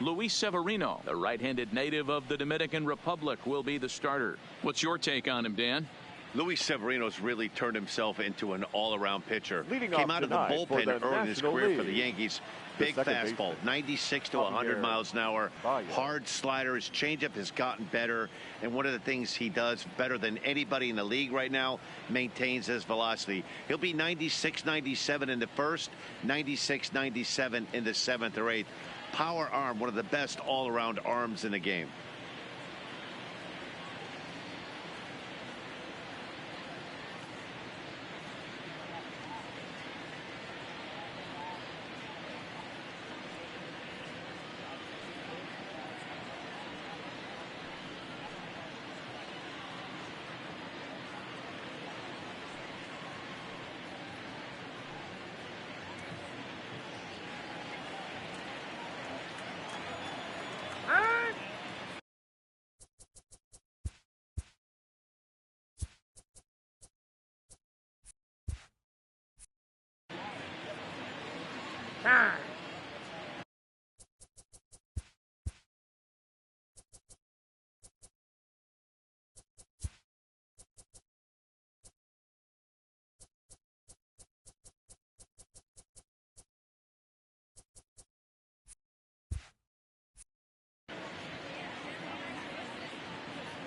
Luis Severino, the right-handed native of the Dominican Republic, will be the starter. What's your take on him, Dan? Luis Severino's really turned himself into an all-around pitcher. Leading Came off out of the bullpen early in his career for the Yankees. Big fastball, 96 to 100 miles an hour. Hard slider. His changeup has gotten better. And one of the things he does better than anybody in the league right now, maintains his velocity. He'll be 96, 97 in the first, 96, 97 in the seventh or eighth. Power arm, one of the best all-around arms in the game.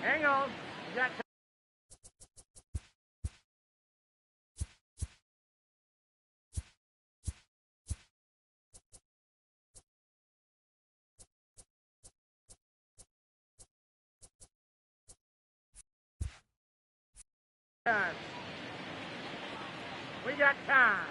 Hang on. You got time. We got time.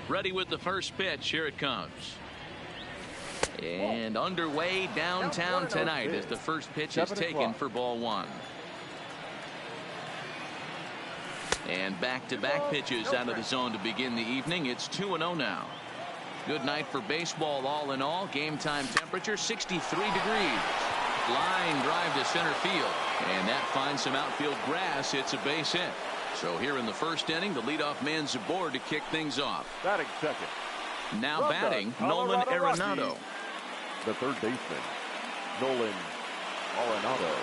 Ready with the first pitch. Here it comes. And underway downtown tonight as the first pitch is taken for ball one. And back-to-back pitches out of the zone to begin the evening. It's 2-0 now. Good night for baseball all in all. Game time temperature 63 degrees. Line drive to center field. And that finds some outfield grass. It's a base hit. So here in the first inning, the leadoff man's aboard to kick things off. Batting second. Now batting, Nolan Arenado. The third baseman, Nolan Arenado.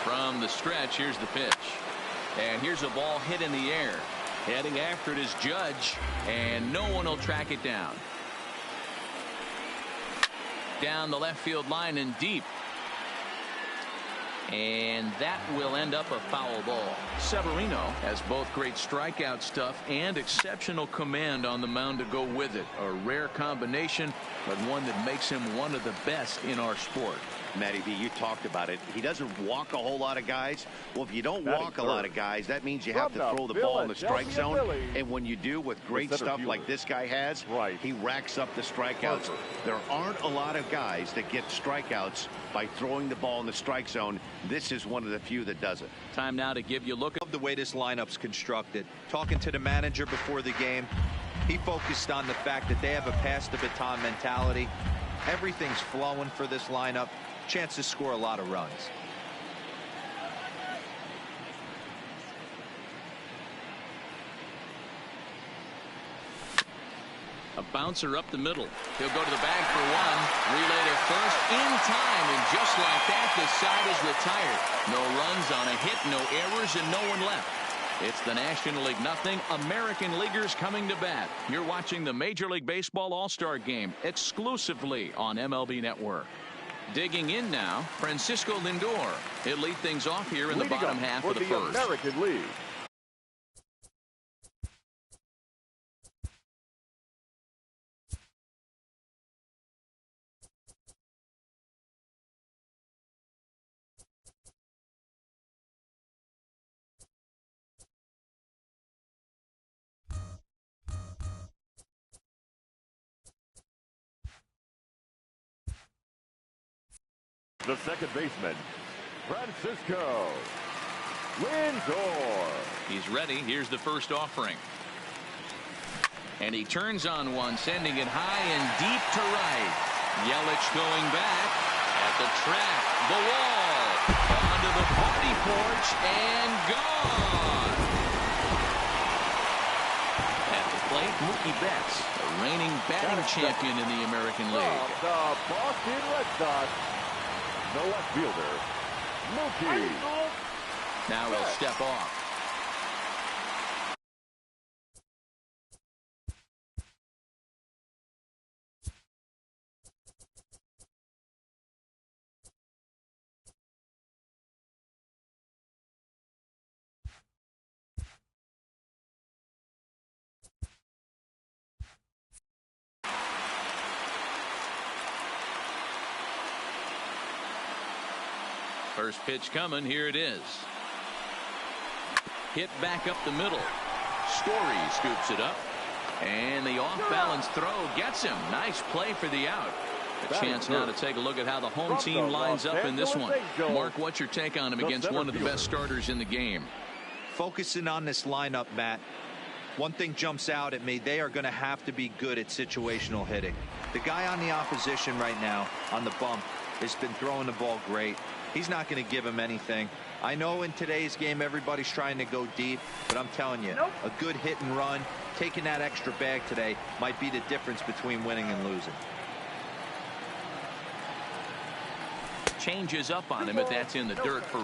From the stretch, here's the pitch. And here's a ball hit in the air. Heading after it is Judge, and no one will track it down. Down the left field line and deep. And that will end up a foul ball. Severino has both great strikeout stuff and exceptional command on the mound to go with it. A rare combination, but one that makes him one of the best in our sport. Matty B, you talked about it. He doesn't walk a whole lot of guys. Well, if you don't walk a lot of guys, that means you have to throw the ball in the strike zone. And when you do, with great stuff like this guy has, he racks up the strikeouts. There aren't a lot of guys that get strikeouts by throwing the ball in the strike zone. This is one of the few that does it. Time now to give you a look at the way this lineup's constructed. Talking to the manager before the game, he focused on the fact that they have a pass the baton mentality. Everything's flowing for this lineup. Chance to score a lot of runs. A bouncer up the middle. He'll go to the bag for one. Relay to first in time, and just like that, the side is retired. No runs on a hit, no errors, and no one left. It's the National League nothing. American Leaguers coming to bat. You're watching the Major League Baseball All-Star Game exclusively on MLB Network. Digging in now, Francisco Lindor. He'll lead things off here in the bottom half of the first. American League. The second baseman, Francisco Lindor. He's ready. Here's the first offering. And he turns on one, sending it high and deep to right. Yelich going back at the track, the wall, onto the party porch, and gone. At the plate, Mookie Betts, the reigning batting champion in the American League. The Boston Red Sox, the left fielder, Mookie. Now he'll step off. First pitch coming. Here it is. Hit back up the middle. Story scoops it up. And the off-balance throw gets him. Nice play for the out. A chance now to take a look at how the home team lines up in this one. Mark, what's your take on him against one of the best starters in the game? Focusing on this lineup, Matt. One thing jumps out at me. They are going to have to be good at situational hitting. The guy on the opposition right now on the bump has been throwing the ball great. He's not going to give him anything. I know in today's game everybody's trying to go deep, but I'm telling you, a good hit and run, taking that extra bag today might be the difference between winning and losing. Changes up on him, but that's in the dirt for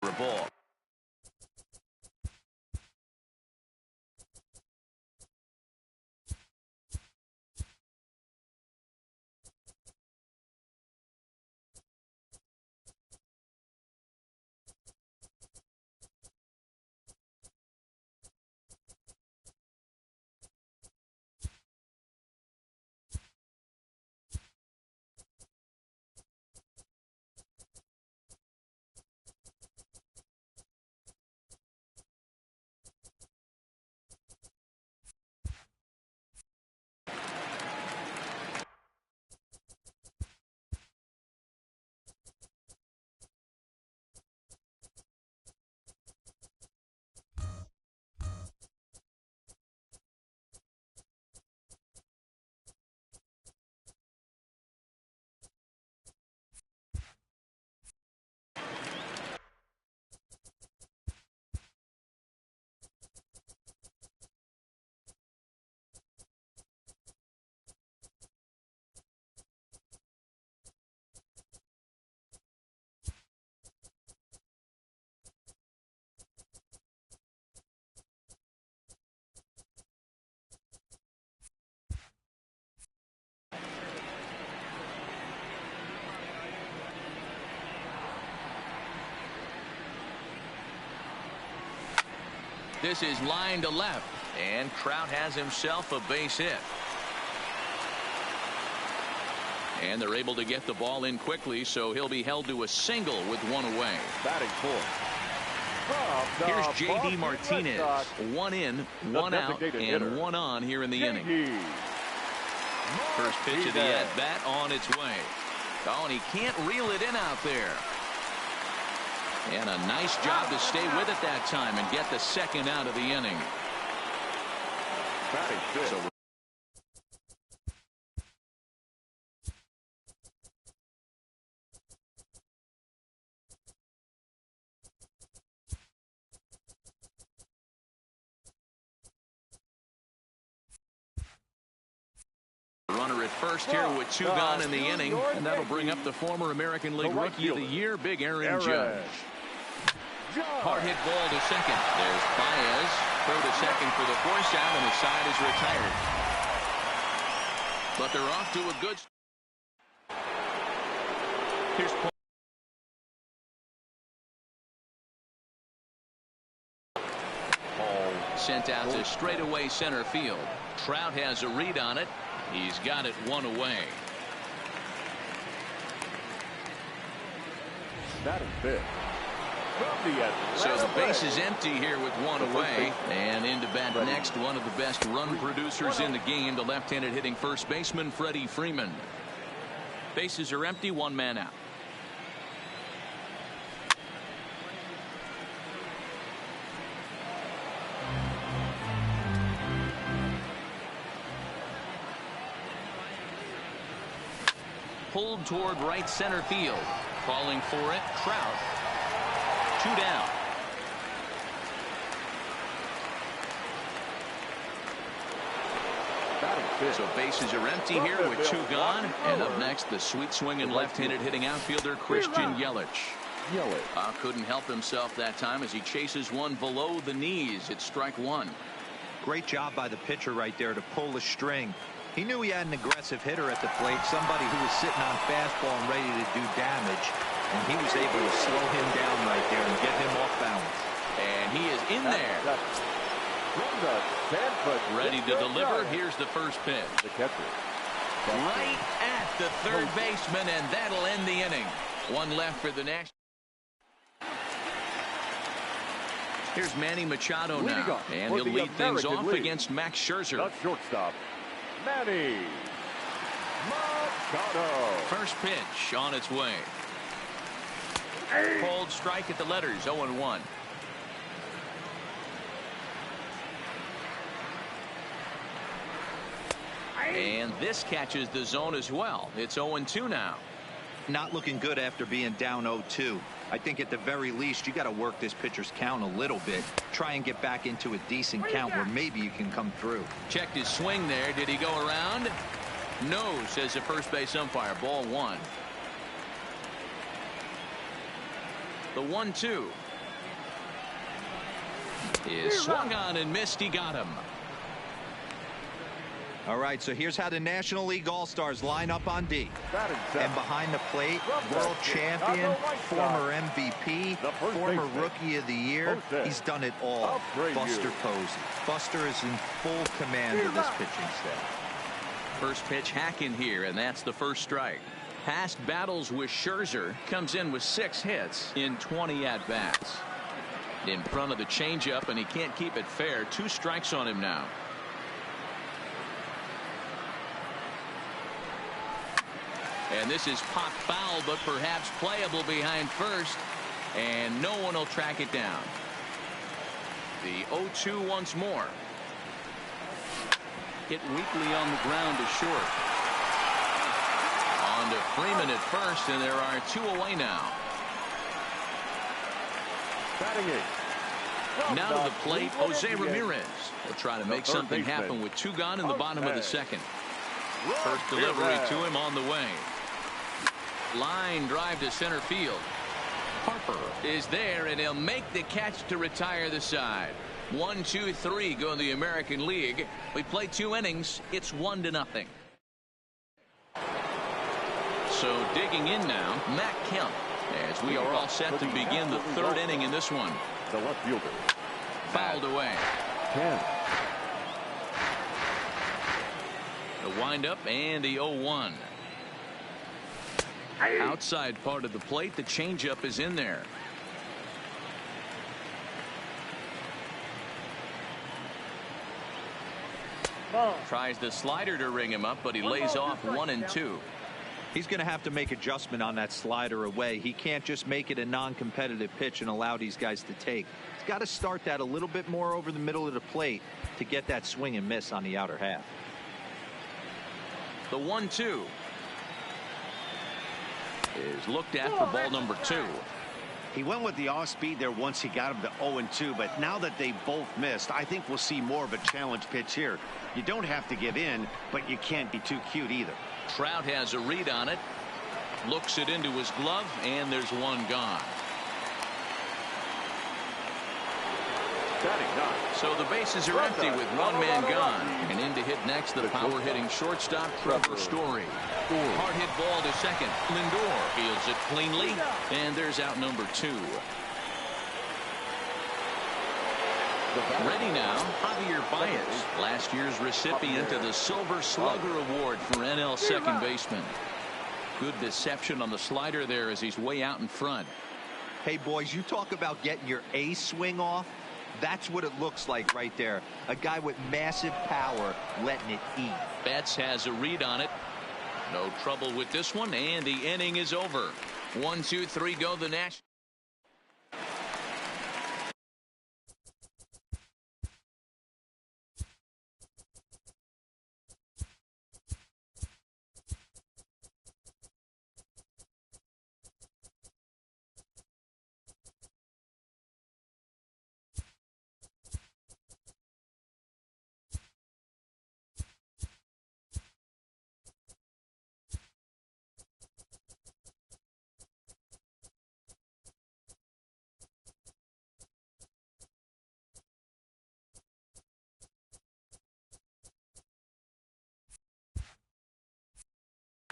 a ball. This is line to left, and Trout has himself a base hit. And they're able to get the ball in quickly, so he'll be held to a single with one away. Batting fourth. Here's J.D. Martinez. One in, one out, and one on here in the inning. First pitch of the at-bat on its way. Oh, and he can't reel it in out there. And a nice job to stay with it that time and get the second out of the inning. So Runner at first here with 2 gone in the inning, and that'll bring up the former American League Rookie of the Year, Big Aaron Judge. Hard hit ball to second. There's Baez. Throw to second for the force out, and the side is retired. But they're off to a good start. Here's Paul. Sent out to straightaway center field. Trout has a read on it. He's got it 1 away. Batting fifth. So the base is empty here with 1 away. And into bat next, one of the best run producers in the game, the left-handed hitting first baseman, Freddie Freeman. Bases are empty, 1 man out. Pulled toward right center field. Calling for it, Trout. 2 down. So bases are empty here with 2 gone. And up next, the sweet swinging left-handed hitting outfielder, Christian Yelich. Couldn't help himself that time as he chases one below the knees. It's strike 1. Great job by the pitcher right there to pull the string. He knew he had an aggressive hitter at the plate, somebody who was sitting on fastball and ready to do damage, and he was able to slow him down right there and get him off balance. And he is in there. Ready to deliver. Here's the first pitch. The catcher. Right at the third baseman, and that'll end the inning. 1 left for the next. Here's Manny Machado now, and he'll lead things off against Max Scherzer. The shortstop, Manny Machado. First pitch on its way. Cold strike at the letters, 0-1. And this catches the zone as well. It's 0-2 now. Not looking good after being down 0-2. I think at the very least you got to work this pitcher's count a little bit. Try and get back into a decent count where maybe you can come through. Checked his swing there. Did he go around? No, says the first base umpire. Ball 1. The 1-2 is swung on and missed. He got him. All right, so here's how the National League All-Stars line up on D. And behind the plate, world champion, former MVP, former Rookie of the Year. He's done it all. Buster Posey. Buster is in full command of this pitching staff. First pitch hack in here, and that's the first strike. Past battles with Scherzer, comes in with 6 hits in 20 at-bats. In front of the changeup, and he can't keep it fair. 2 strikes on him now. And this is popped foul, but perhaps playable behind first. And no one will track it down. The 0-2 once more. Hit weakly on the ground to short. On to Freeman at first, and there are 2 away now. Now to the plate, Jose Ramirez will try to make something happen with 2 gone in the bottom of the second. First delivery to him on the way. Line drive to center field. Harper is there, and he'll make the catch to retire the side. 1, 2, 3 go in the American League. We play 2 innings. It's 1-0. So digging in now, Matt Kemp, as we are all set to begin the 3rd inning in this one. The left fielder. Fouled away. 10. The windup and the 0-1. Outside part of the plate, the changeup is in there. Tries the slider to ring him up, but he lays off 1 and 2. He's going to have to make adjustment on that slider away. He can't just make it a non-competitive pitch and allow these guys to take. He's got to start that a little bit more over the middle of the plate to get that swing and miss on the outer half. The 1-2 is looked at for ball number 2. He went with the off speed there once he got him to 0-2, but now that they both missed, I think we'll see more of a challenge pitch here. You don't have to give in, but you can't be too cute either. Trout has a read on it, looks it into his glove, and there's one gone. So the bases are empty with one man gone. And in to hit next, the power-hitting shortstop, Trevor Story. Hard hit ball to second. Lindor fields it cleanly, and there's out number 2. Ready now, Javier Baez, last year's recipient of the Silver Slugger Award for NL second baseman. Good deception on the slider there as he's way out in front. Hey, boys, you talk about getting your A swing off. That's what it looks like right there. A guy with massive power letting it eat. Betts has a read on it. No trouble with this one, and the inning is over. 1, 2, 3 go the Nationals.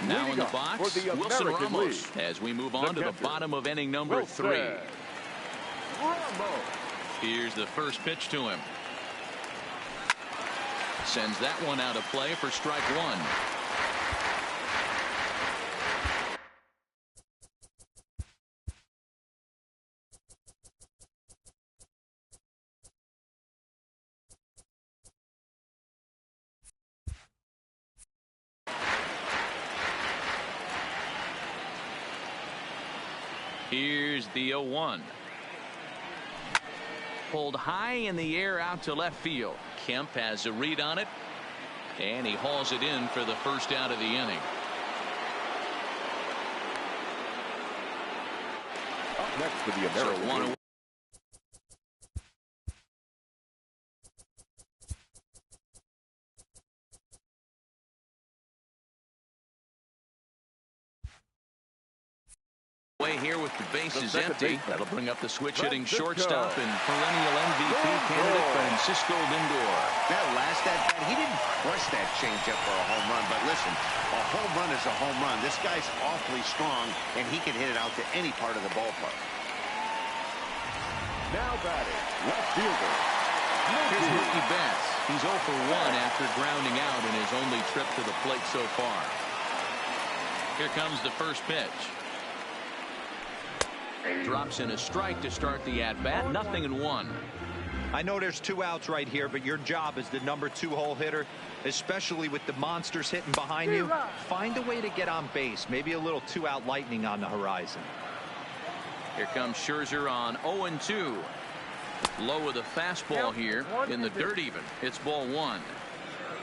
Now in the box, Wilson Ramos, as we move on to the bottom of inning number 3. Here's the first pitch to him. Sends that one out of play for strike 1. Here's the 0-1. Pulled high in the air out to left field. Kemp has a read on it, and he hauls it in for the first out of the inning. Up next for the American League. Here with the bases empty. That'll bring up the switch-hitting shortstop and perennial MVP candidate Francisco Lindor. That last at-bat, he didn't crush that changeup for a home run, but listen, a home run is a home run. This guy's awfully strong, and he can hit it out to any part of the ballpark. Now batting, left fielder. Here's Mookie Betts. He's 0 for 1 after grounding out in his only trip to the plate so far. Here comes the first pitch. Drops in a strike to start the at-bat. 0-1. I know there's 2 outs right here, but your job as the number 2 hole hitter, especially with the monsters hitting behind you, find a way to get on base. Maybe a little 2-out lightning on the horizon. Here comes Scherzer on 0-2. Low with a fastball here in the dirt even. It's ball 1.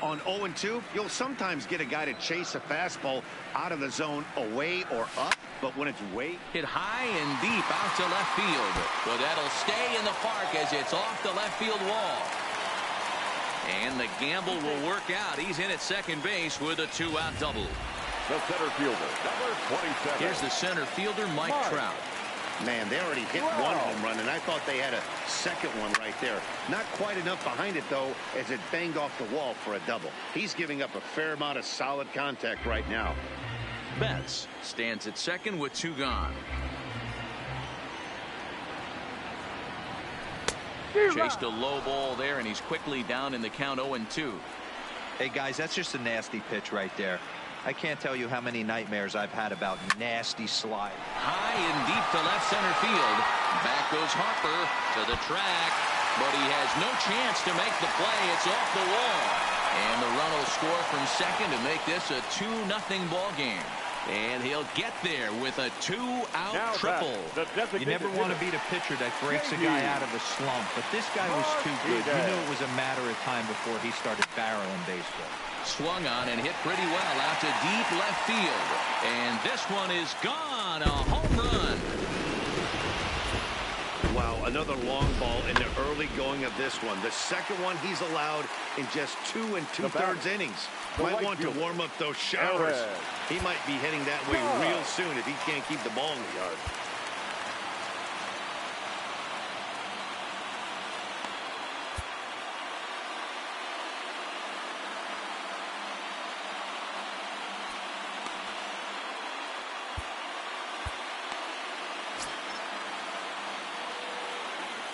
On 0-2, you'll sometimes get a guy to chase a fastball out of the zone away or up, but when it's way hit high and deep out to left field, but that'll stay in the park as it's off the left field wall. And the gamble will work out. He's in at second base with a 2-out double. The center fielder, number 27. Here's the center fielder, Mike Trout. Man, they already hit one home run, and I thought they had a second one right there. Not quite enough behind it, though, as it banged off the wall for a double. He's giving up a fair amount of solid contact right now. Betts stands at second with 2 gone. Chased a low ball there, and he's quickly down in the count 0-2. Hey, guys, that's just a nasty pitch right there. I can't tell you how many nightmares I've had about nasty slide. High and deep to left center field. Back goes Harper to the track, but he has no chance to make the play. It's off the wall. And the run will score from second to make this a 2-0 ball game. And he'll get there with a 2-out triple. You never want to beat a pitcher that breaks a guy out of a slump, but this guy was too good. You knew it was a matter of time before he started barreling baseball. Swung on and hit pretty well out to deep left field. And this one is gone. A home run. Another long ball in the early going of this one. The second one he's allowed in just 2 2/3 innings. Might want to warm up those showers. He might be heading that way real soon if he can't keep the ball in the yard.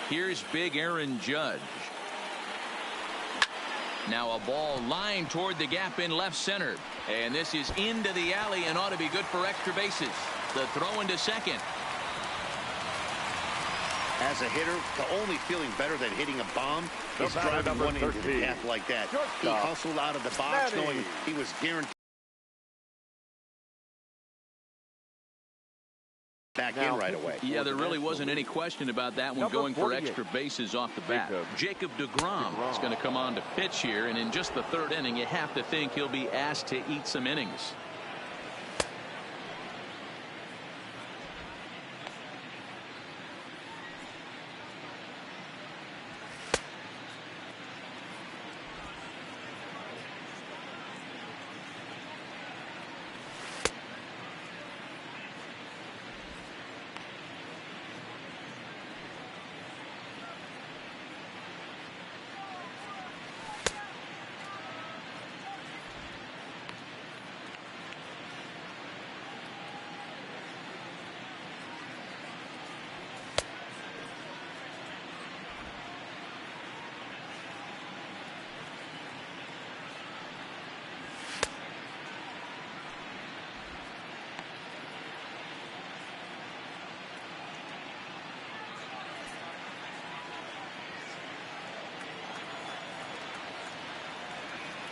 Here's big Aaron Judge. Now a ball lined toward the gap in left center. And this is into the alley and ought to be good for extra bases. The throw into second. As a hitter, the only feeling better than hitting a bomb is driving one into the path like that. He hustled out of the box knowing he was guaranteed back in right away. Yeah, there really wasn't any question about that one going for extra bases off the bat. Jacob deGrom is going to come on to pitch here, and in just the 3rd inning, you have to think he'll be asked to eat some innings.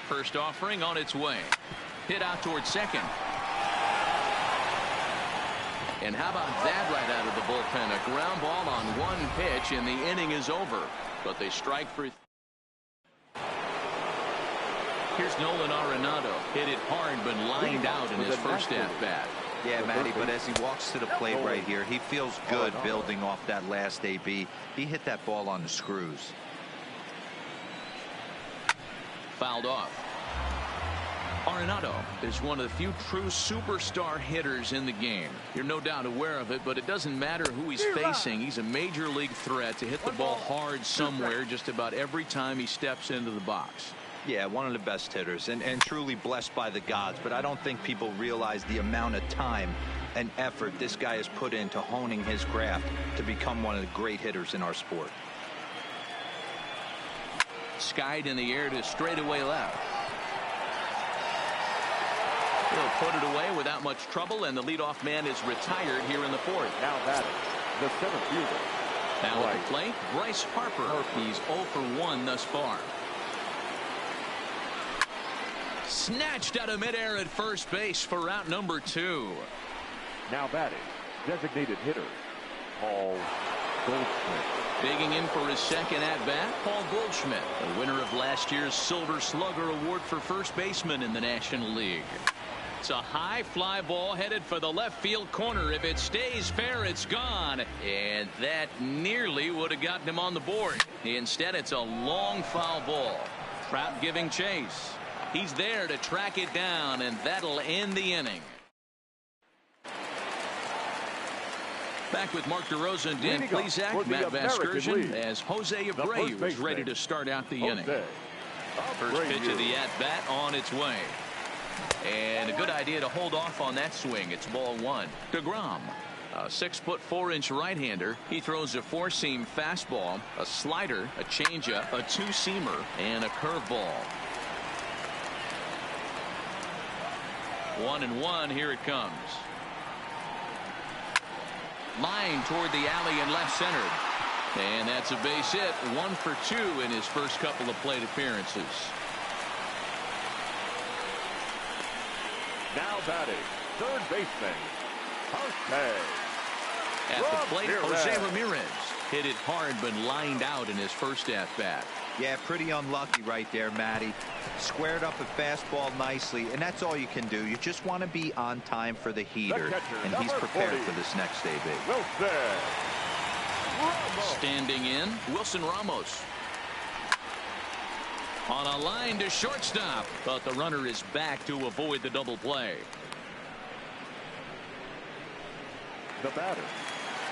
First offering on its way. Hit out towards second. And how about that right out of the bullpen? A ground ball on one pitch, and the inning is over. But they strike for. Here's Nolan Arenado. Hit it hard, but lined out in his first at-bat. Yeah, Matty, but as he walks to the plate right here, he feels good building off that last AB. He hit that ball on the screws. Fouled off. Arenado is one of the few true superstar hitters in the game. You're no doubt aware of it, but it doesn't matter who he's facing. He's a major league threat to hit the ball hard somewhere just about every time he steps into the box. Yeah, one of the best hitters and truly blessed by the gods, but I don't think people realize the amount of time and effort this guy has put into honing his craft to become one of the great hitters in our sport. Skied in the air to straightaway left. He'll put it away without much trouble, and the leadoff man is retired here in the 4th. Now batting, the 7th fielder. Now at the plate, Bryce Harper. He's 0 for 1 thus far. Snatched out of midair at first base for out number 2. Now batting, designated hitter, Paul Goldschmidt. Digging in for his second at-bat, Paul Goldschmidt, the winner of last year's Silver Slugger Award for first baseman in the National League. It's a high fly ball headed for the left field corner. If it stays fair, it's gone. And that nearly would have gotten him on the board. Instead, it's a long foul ball. Trout giving chase. He's there to track it down, and that'll end the inning. Back with Mark DeRosa and Dan Plesac, Matt Vasgersian, as Jose Abreu is ready to start out the inning. First pitch of the at-bat on its way. And a good idea to hold off on that swing. It's ball 1. deGrom, a 6'4" right-hander. He throws a 4-seam fastball, a slider, a changeup, a 2-seamer, and a curveball. 1-1. Here it comes. Line toward the alley in left center. And that's a base hit. 1 for 2 in his first couple of plate appearances. Now batting, third baseman, Jose. At the plate, Jose Ramirez hit it hard but lined out in his first at-bat. Yeah, pretty unlucky right there, Matty. Squared up a fastball nicely, and that's all you can do. You just want to be on time for the heater, and he's prepared for this next AB. Wilson. Standing in, Wilson Ramos. On a line to shortstop, but the runner is back to avoid the double play. The batter,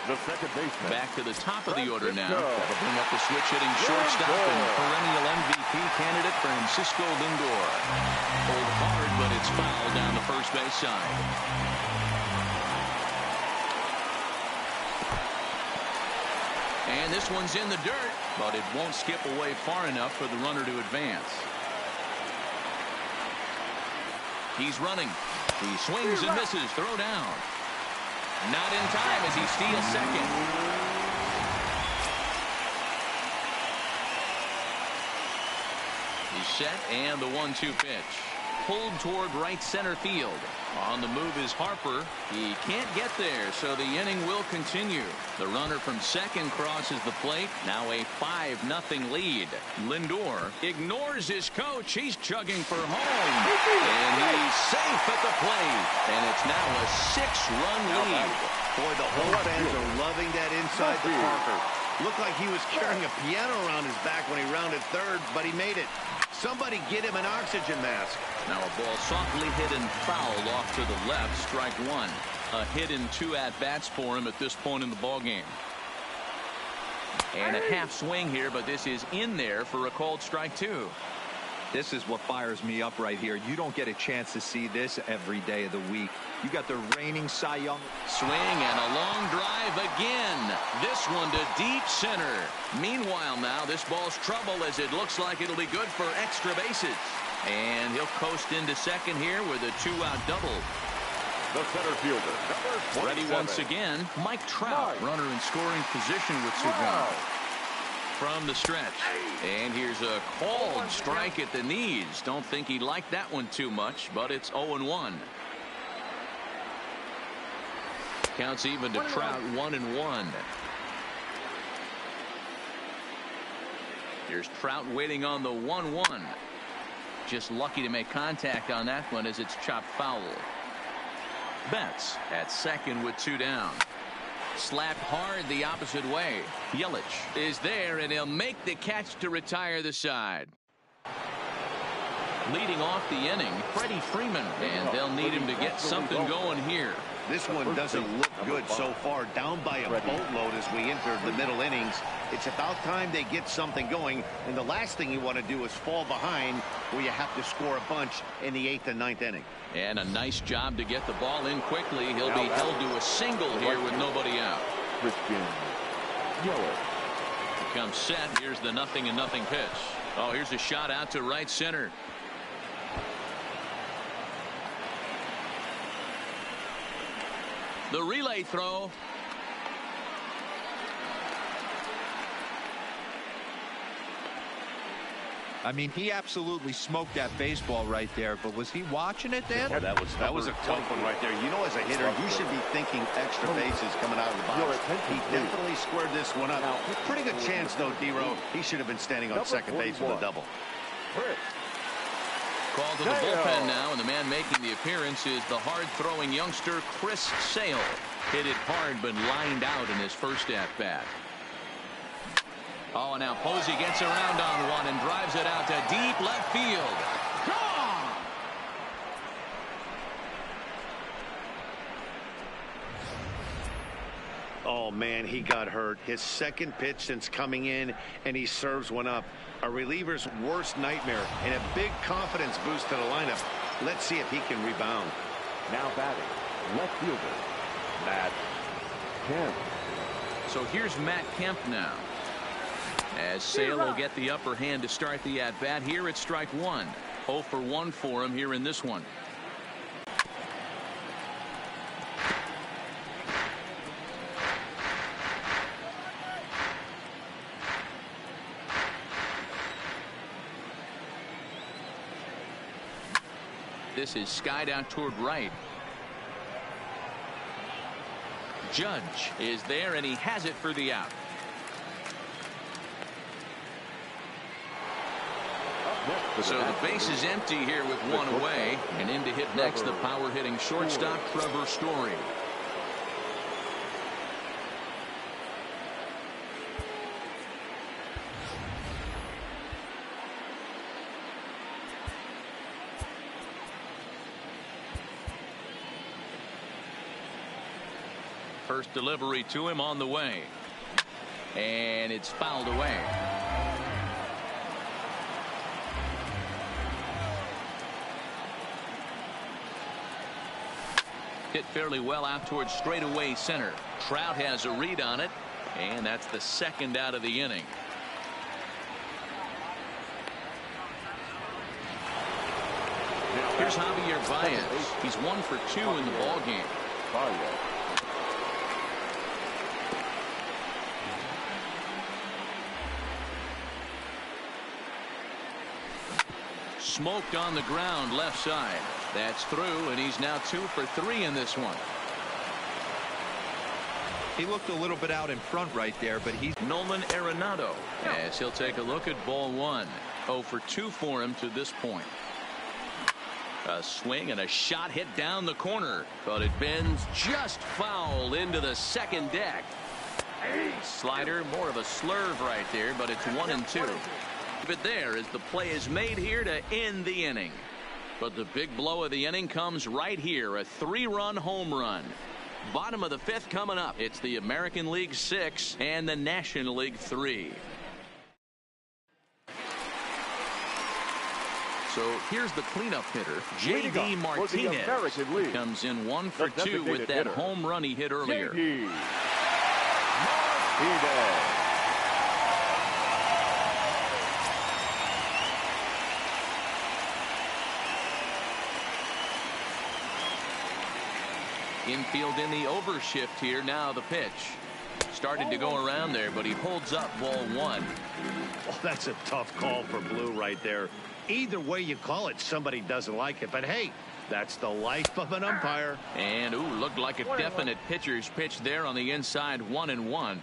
the second baseman. Back to the top of the order now. That'll bring up the switch hitting shortstop and perennial MVP candidate Francisco Lindor. Pulled hard, but it's fouled down the first base side. And this one's in the dirt, but it won't skip away far enough for the runner to advance. He's running. He swings and misses. Throw down. Not in time as he steals second. He's set, and the 1-2 pitch. Pulled toward right center field. On the move is Harper. He can't get there, so the inning will continue. The runner from second crosses the plate. Now a 5-0 lead. Lindor ignores his coach. He's chugging for home. And he's safe at the plate. And it's now a 6-run lead. Boy, the whole fans are loving that inside the Parker. Looked like he was carrying a piano around his back when he rounded third, but he made it. Somebody get him an oxygen mask. Now a ball softly hit and fouled off to the left. Strike one. A hit in 2 at-bats for him at this point in the ball game. And a half swing here, but this is in there for a called strike 2. This is what fires me up right here. You don't get a chance to see this every day of the week. You got the reigning Cy Young. Swing and a long drive again. This one to deep center. Meanwhile now, this ball's trouble as it looks like it'll be good for extra bases. And he'll coast into second here with a 2-out double. The center fielder, number 27. Ready once again, Mike Trout, runner in scoring position with 2 guys. From the stretch. And here's a called strike at the knees. Don't think he liked that one too much, but it's 0-1. Counts even to Trout, 1-1. Here's Trout waiting on the 1-1. Just lucky to make contact on that one as it's chopped foul. Betts at second with 2 down. Slapped hard the opposite way. Yelich is there, and he'll make the catch to retire the side. Leading off the inning, Freddie Freeman, and they'll need him to get something going here. This one doesn't look good so far. Down by a boatload as we enter the middle innings. It's about time they get something going, and the last thing you want to do is fall behind where you have to score a bunch in the 8th and 9th inning. And a nice job to get the ball in quickly. He'll be held to a single here with nobody out. Christian Yelich. Comes set. Here's the 0-0 pitch. Oh, here's a shot out to right center. The relay throw. I mean, he absolutely smoked that baseball right there, but was he watching it, Dan? Yeah, that was a tough one right there. You know, as a hitter, you should be thinking extra bases coming out of the box. He definitely squared this one up. Pretty good chance, though, D-Row. He should have been standing on second base with a double. Called to the bullpen now, and the man making the appearance is the hard-throwing youngster Chris Sale. Hit it hard, but lined out in his first at-bat. Oh, and now Posey gets around on one and drives it out to deep left field. Gone! Oh, man, he got hurt. His second pitch since coming in, and he serves one up. A reliever's worst nightmare, and a big confidence boost to the lineup. Let's see if he can rebound. Now batting, left fielder, Matt Kemp. So here's Matt Kemp now. As Sale will get the upper hand to start the at-bat. Here it's strike 1. 0 for 1 for him here in this one. This is skied out toward right. Judge is there, and he has it for the out. So the base is empty here with one away, and in to hit next the power-hitting shortstop Trevor Story. First delivery to him on the way. And it's fouled away. Hit fairly well out towards straightaway center. Trout has a read on it, and that's the second out of the inning. Here's Javier Baez. He's 1 for 2 in the ball game. Smoked on the ground left side. That's through, and he's now 2 for 3 in this one. He looked a little bit out in front right there, but he's Nolan Arenado, as he'll take a look at ball 1. 0 for 2 for him to this point. A swing and a shot hit down the corner, but it bends just foul into the second deck. Slider, more of a slurve right there, but it's 1-2. But there as the play is made here to end the inning. But the big blow of the inning comes right here, a 3-run home run. Bottom of the 5th coming up. It's the American League 6 and the National League 3. So here's the cleanup hitter, J.D. Martinez. Comes in 1 for 2 with that home run he hit earlier. Infield in the overshift here. Now the pitch. Started to go around there, but he holds up ball 1. Well, that's a tough call for Blue right there. Either way you call it, somebody doesn't like it. But hey, that's the life of an umpire. And ooh, looked like a definite pitcher's pitch there on the inside. 1-1.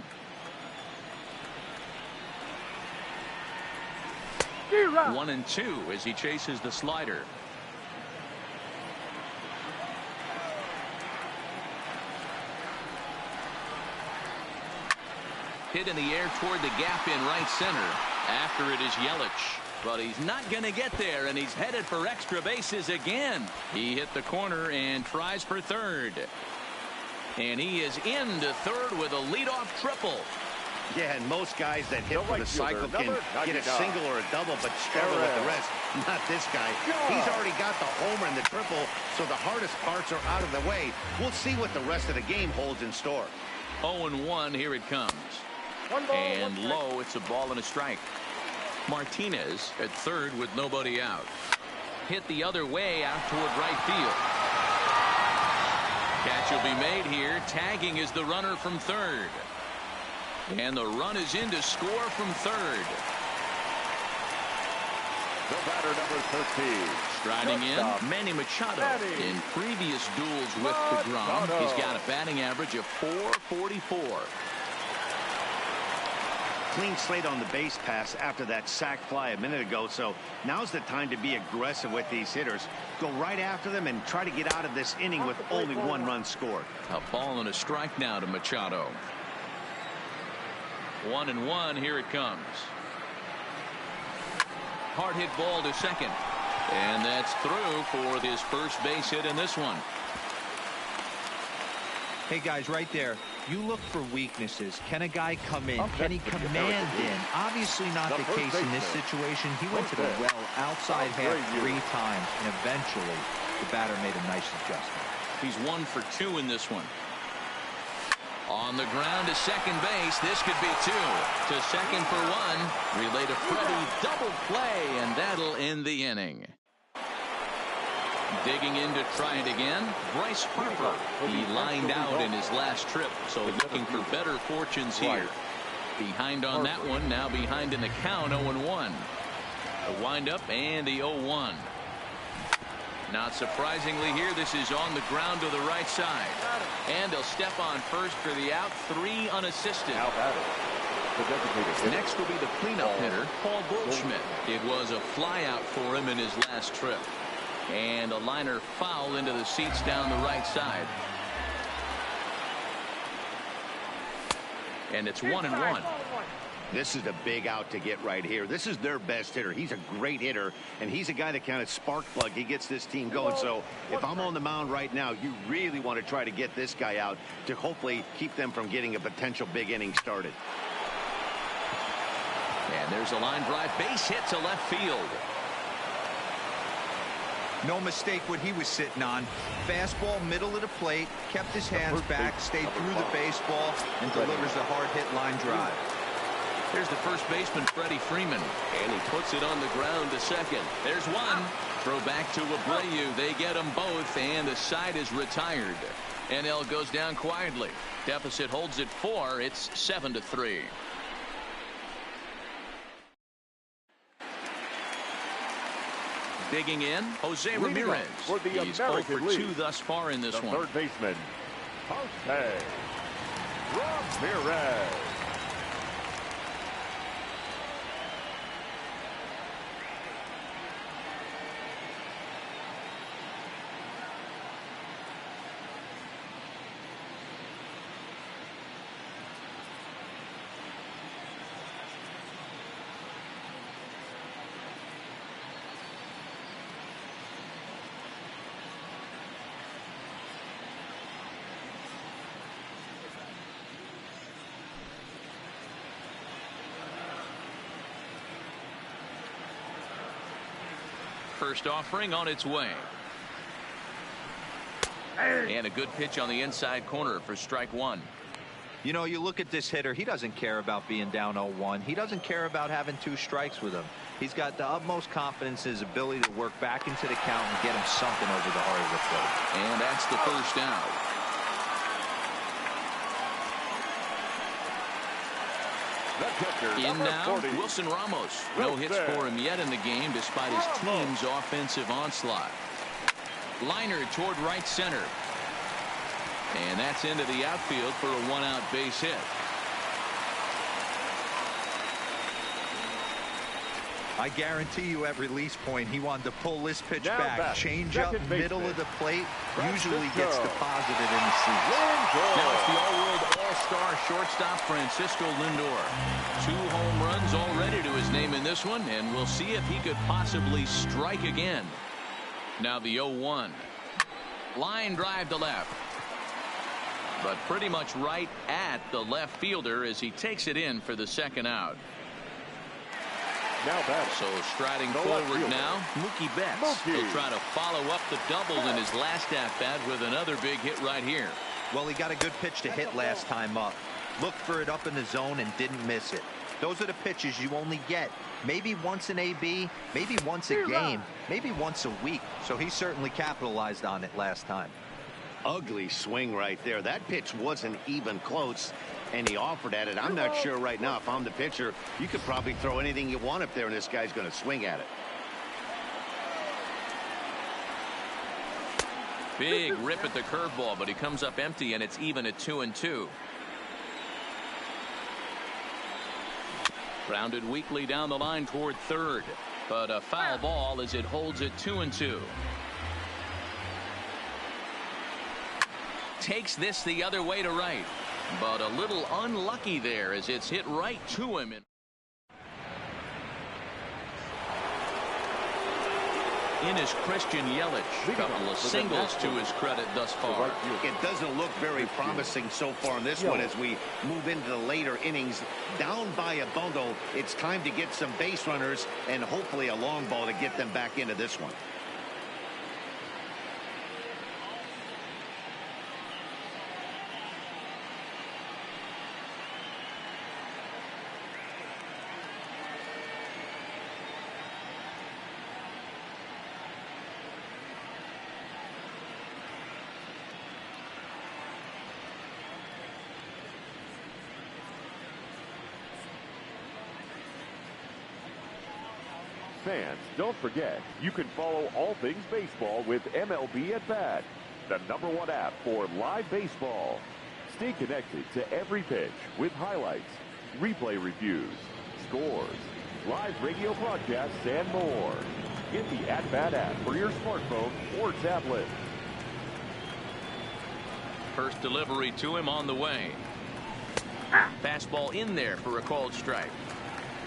1-2 as he chases the slider. Hit in the air toward the gap in right center. After it is Yelich. But he's not going to get there, and he's headed for extra bases again. He hit the corner and tries for third. And he is into third with a leadoff triple. Yeah, and most guys that hit for the cycle can get a single or a double, but struggle with the rest. Not this guy. He's already got the homer and the triple, so the hardest parts are out of the way. We'll see what the rest of the game holds in store. 0-1, here it comes. And low, it's a ball and a strike. Martinez at third with nobody out. Hit the other way out toward right field. Catch will be made here. Tagging is the runner from third. And the run is in to score from third. The batter, number 13. Striding in, Manny Machado. In previous duels with DeGrom, he's got a batting average of .444. Clean slate on the base pass after that sac fly a minute ago, so now's the time to be aggressive with these hitters. Go right after them and try to get out of this inning with only 1 run scored. A ball and a strike now to Machado. 1-1, here it comes. Hard hit ball to second. And that's through for his first base hit in this one. Hey guys, right there, you look for weaknesses. Can a guy come in? Can he command in? Obviously not the case in this situation. He went to the well outside half 3 times, and eventually the batter made a nice adjustment. He's 1 for 2 in this one. On the ground to second base. This could be 2. To second for 1. Relay to Freddie. Double play, and that'll end the inning. Digging in to try it again, Bryce Harper. He lined out in his last trip, so looking for better fortunes here. Behind on that one, now behind in the count, 0-1. The windup and the 0-1. Not surprisingly here, this is on the ground to the right side. And he'll step on first for the out, 3 unassisted. Next will be the cleanup hitter, Paul Goldschmidt. It was a flyout for him in his last trip. And a liner foul into the seats down the right side. And it's 1-1. This is a big out to get right here. This is their best hitter. He's a great hitter, and he's a guy that kind of spark plug. He gets this team going. So if I'm on the mound right now, you really want to try to get this guy out to hopefully keep them from getting a potential big inning started. And there's a line drive base hit to left field. No mistake what he was sitting on. Fastball, middle of the plate, kept his hands back, stayed through the baseball, and delivers a hard hit line drive. Here's the first baseman, Freddie Freeman, and he puts it on the ground to second. There's one. Throw back to Abreu. They get them both, and the side is retired. NL goes down quietly. Deficit holds at 4. It's 7-3. Digging in, Jose Ramirez. He's 0 for 2 thus far in this one. Third baseman, Jose Ramirez. First offering on its way. And a good pitch on the inside corner for strike 1. You know, you look at this hitter, he doesn't care about being down 0-1. He doesn't care about having 2 strikes with him. He's got the utmost confidence in his ability to work back into the count and get him something over the heart of the plate. And that's the first out. In now, Wilson Ramos. No hits for him yet in the game despite his team's offensive onslaught. Liner toward right center. And that's into the outfield for a 1-out base hit. I guarantee you at release point he wanted to pull this pitch back. Change up middle of the plate. Usually gets deposited in the seats. Now it's the all-world all-star shortstop Francisco Lindor. 2 home runs already to his name in this one, and we'll see if he could possibly strike again. Now the 0-1. Line drive to left. But pretty much right at the left fielder as he takes it in for the second out. Now back. So striding forward now, Mookie Betts. He'll try to follow up the double in his last at-bat with another big hit right here. Well, he got a good pitch to hit last time up. Looked for it up in the zone and didn't miss it. Those are the pitches you only get maybe once in AB, maybe once a game, maybe once a week. So he certainly capitalized on it last time. Ugly swing right there. That pitch wasn't even close, and he offered at it. I'm not sure right now if I'm the pitcher. You could probably throw anything you want up there, and this guy's going to swing at it. Big rip at the curveball, but he comes up empty, and it's even at 2-2. Grounded weakly down the line toward third, but a foul ball as it holds it 2-2. Takes this the other way to right, but a little unlucky there as it's hit right to him. In is Christian Yelich. A couple of singles to his credit thus far. It doesn't look very promising so far in this one as we move into the later innings. Down by a bundle, it's time to get some base runners and hopefully a long ball to get them back into this one. Fans, don't forget, you can follow all things baseball with MLB at Bat, the #1 app for live baseball. Stay connected to every pitch with highlights, replay reviews, scores, live radio broadcasts, and more. Get the At Bat app for your smartphone or tablet. First delivery to him on the way. Fastball in there for a called strike.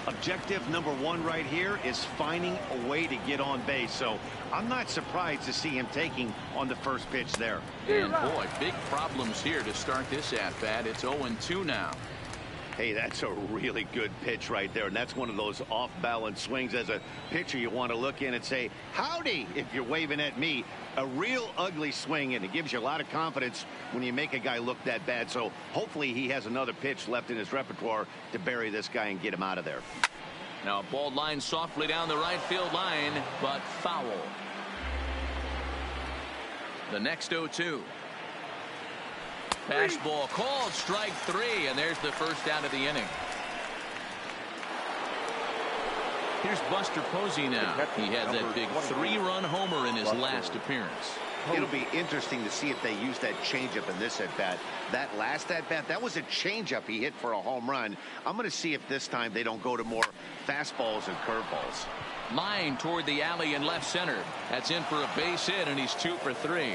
Objective number one right here is finding a way to get on base. So I'm not surprised to see him taking on the first pitch there. And boy, big problems here to start this at-bat. It's 0-2 now. Hey, that's a really good pitch right there. And that's one of those off-balance swings. As a pitcher, you want to look in and say, howdy, if you're waving at me. A real ugly swing, and it gives you a lot of confidence when you make a guy look that bad. So hopefully he has another pitch left in his repertoire to bury this guy and get him out of there. Now a ball line softly down the right field line, but foul. The next 0-2. Fastball called, strike 3, and there's the first out of the inning. Here's Buster Posey now. He had that big 3-run homer in his last appearance. It'll be interesting to see if they use that changeup in this at-bat. That last at-bat, that was a changeup he hit for a home run. I'm going to see if this time they don't go to more fastballs and curveballs. Line toward the alley in left center. That's in for a base hit, and he's 2 for 3.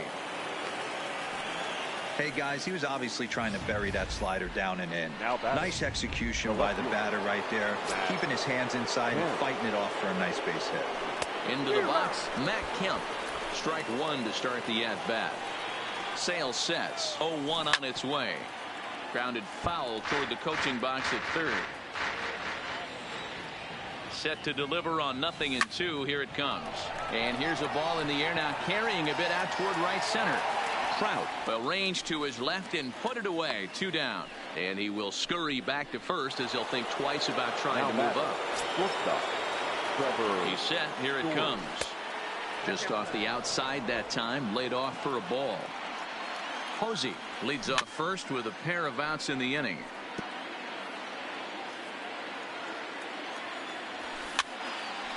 Hey guys, he was obviously trying to bury that slider down and in. Nice execution by the batter right there, keeping his hands inside and fighting it off for a nice base hit. Into the box, Matt Kemp. Strike 1 to start the at-bat. Sale sets, 0-1 on its way. Grounded foul toward the coaching box at third. Set to deliver on 0-2. Here it comes. And here's a ball in the air now, carrying a bit out toward right center. Trout will range to his left and put it away. 2 down. And he will scurry back to first as he'll think twice about trying to move up. He's set. Here it comes. Just off the outside that time. Laid off for a ball. Posey leads off first with a pair of outs in the inning.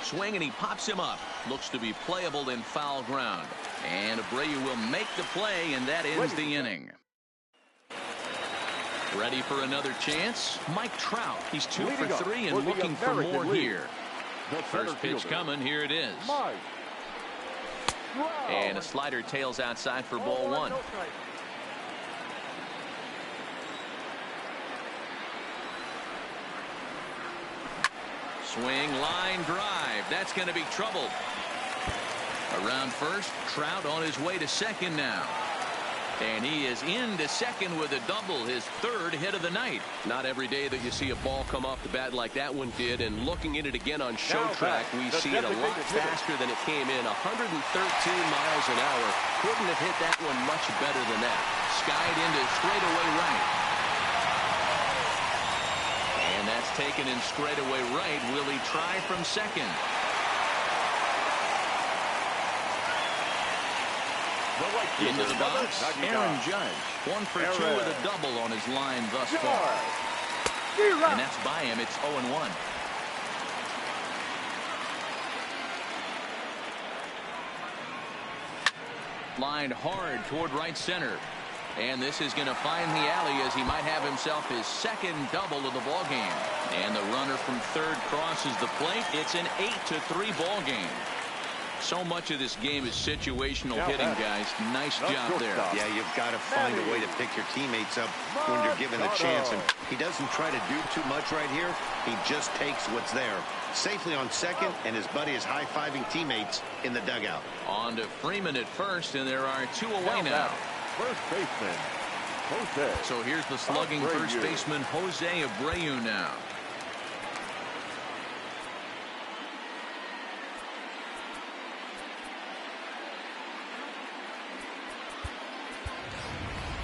Swing, and he pops him up. Looks to be playable in foul ground. And Abreu will make the play, and that ends the inning. Ready for another chance? Mike Trout. He's 2 for 3 and looking for more here. First pitch coming. Here it is. And a slider tails outside for ball 1. Swing, line drive. That's going to be trouble. Around first, Trout on his way to second now. And he is into second with a double, his 3rd hit of the night. Not every day that you see a ball come off the bat like that one did. And looking at it again on show track, we see it a lot faster than it came in. 113 miles an hour. Couldn't have hit that one much better than that. Skied into straightaway right. And that's taken in straightaway right. Will he try from second? Into the box, Aaron Judge. 1 for 2 with a double on his line thus far. And that's by him. It's 0-1. Lined hard toward right center. And this is going to find the alley as he might have himself his 2nd double of the ball game. And the runner from third crosses the plate. It's an 8-3 ball game. So much of this game is situational hitting, guys. Nice job there. Yeah, you've got to find a way to pick your teammates up when you're given the chance. And he doesn't try to do too much right here. He just takes what's there. Safely on second, and his buddy is high-fiving teammates in the dugout. On to Freeman at first, and there are 2 away now. First baseman, Jose. So here's the slugging first baseman, Jose Abreu now.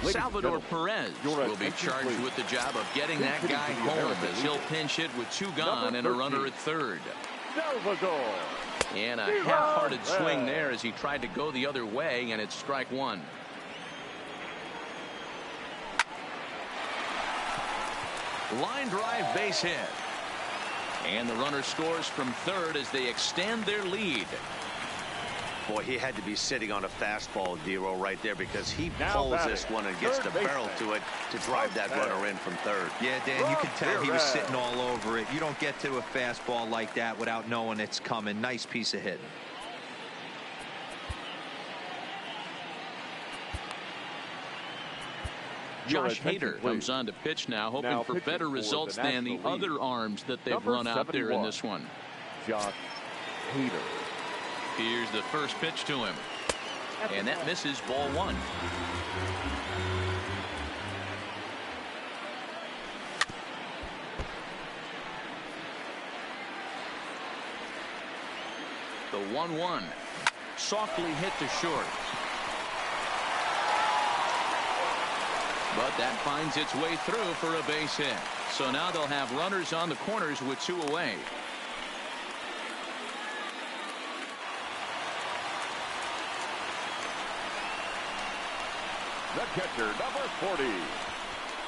Salvador Perez will be charged with the job of getting that guy home as he'll pinch hit with 2 gone and a runner at third. And a half-hearted swing there as he tried to go the other way, and it's strike 1. Line drive base hit. And the runner scores from third as they extend their lead. Boy, he had to be sitting on a fastball, Dero, right there, because he pulls this one and gets the barrel to it to drive that runner in from third. Yeah, Dan, you could tell he was sitting all over it. You don't get to a fastball like that without knowing it's coming. Nice piece of hitting. Josh Hader comes on to pitch now, hoping for better results than the other arms that they've run out there in this one. Josh Hader. Here's the first pitch to him. And that misses, ball one. The 1-1. Softly hit to short. But that finds its way through for a base hit. So now they'll have runners on the corners with 2 away. The catcher, number 40,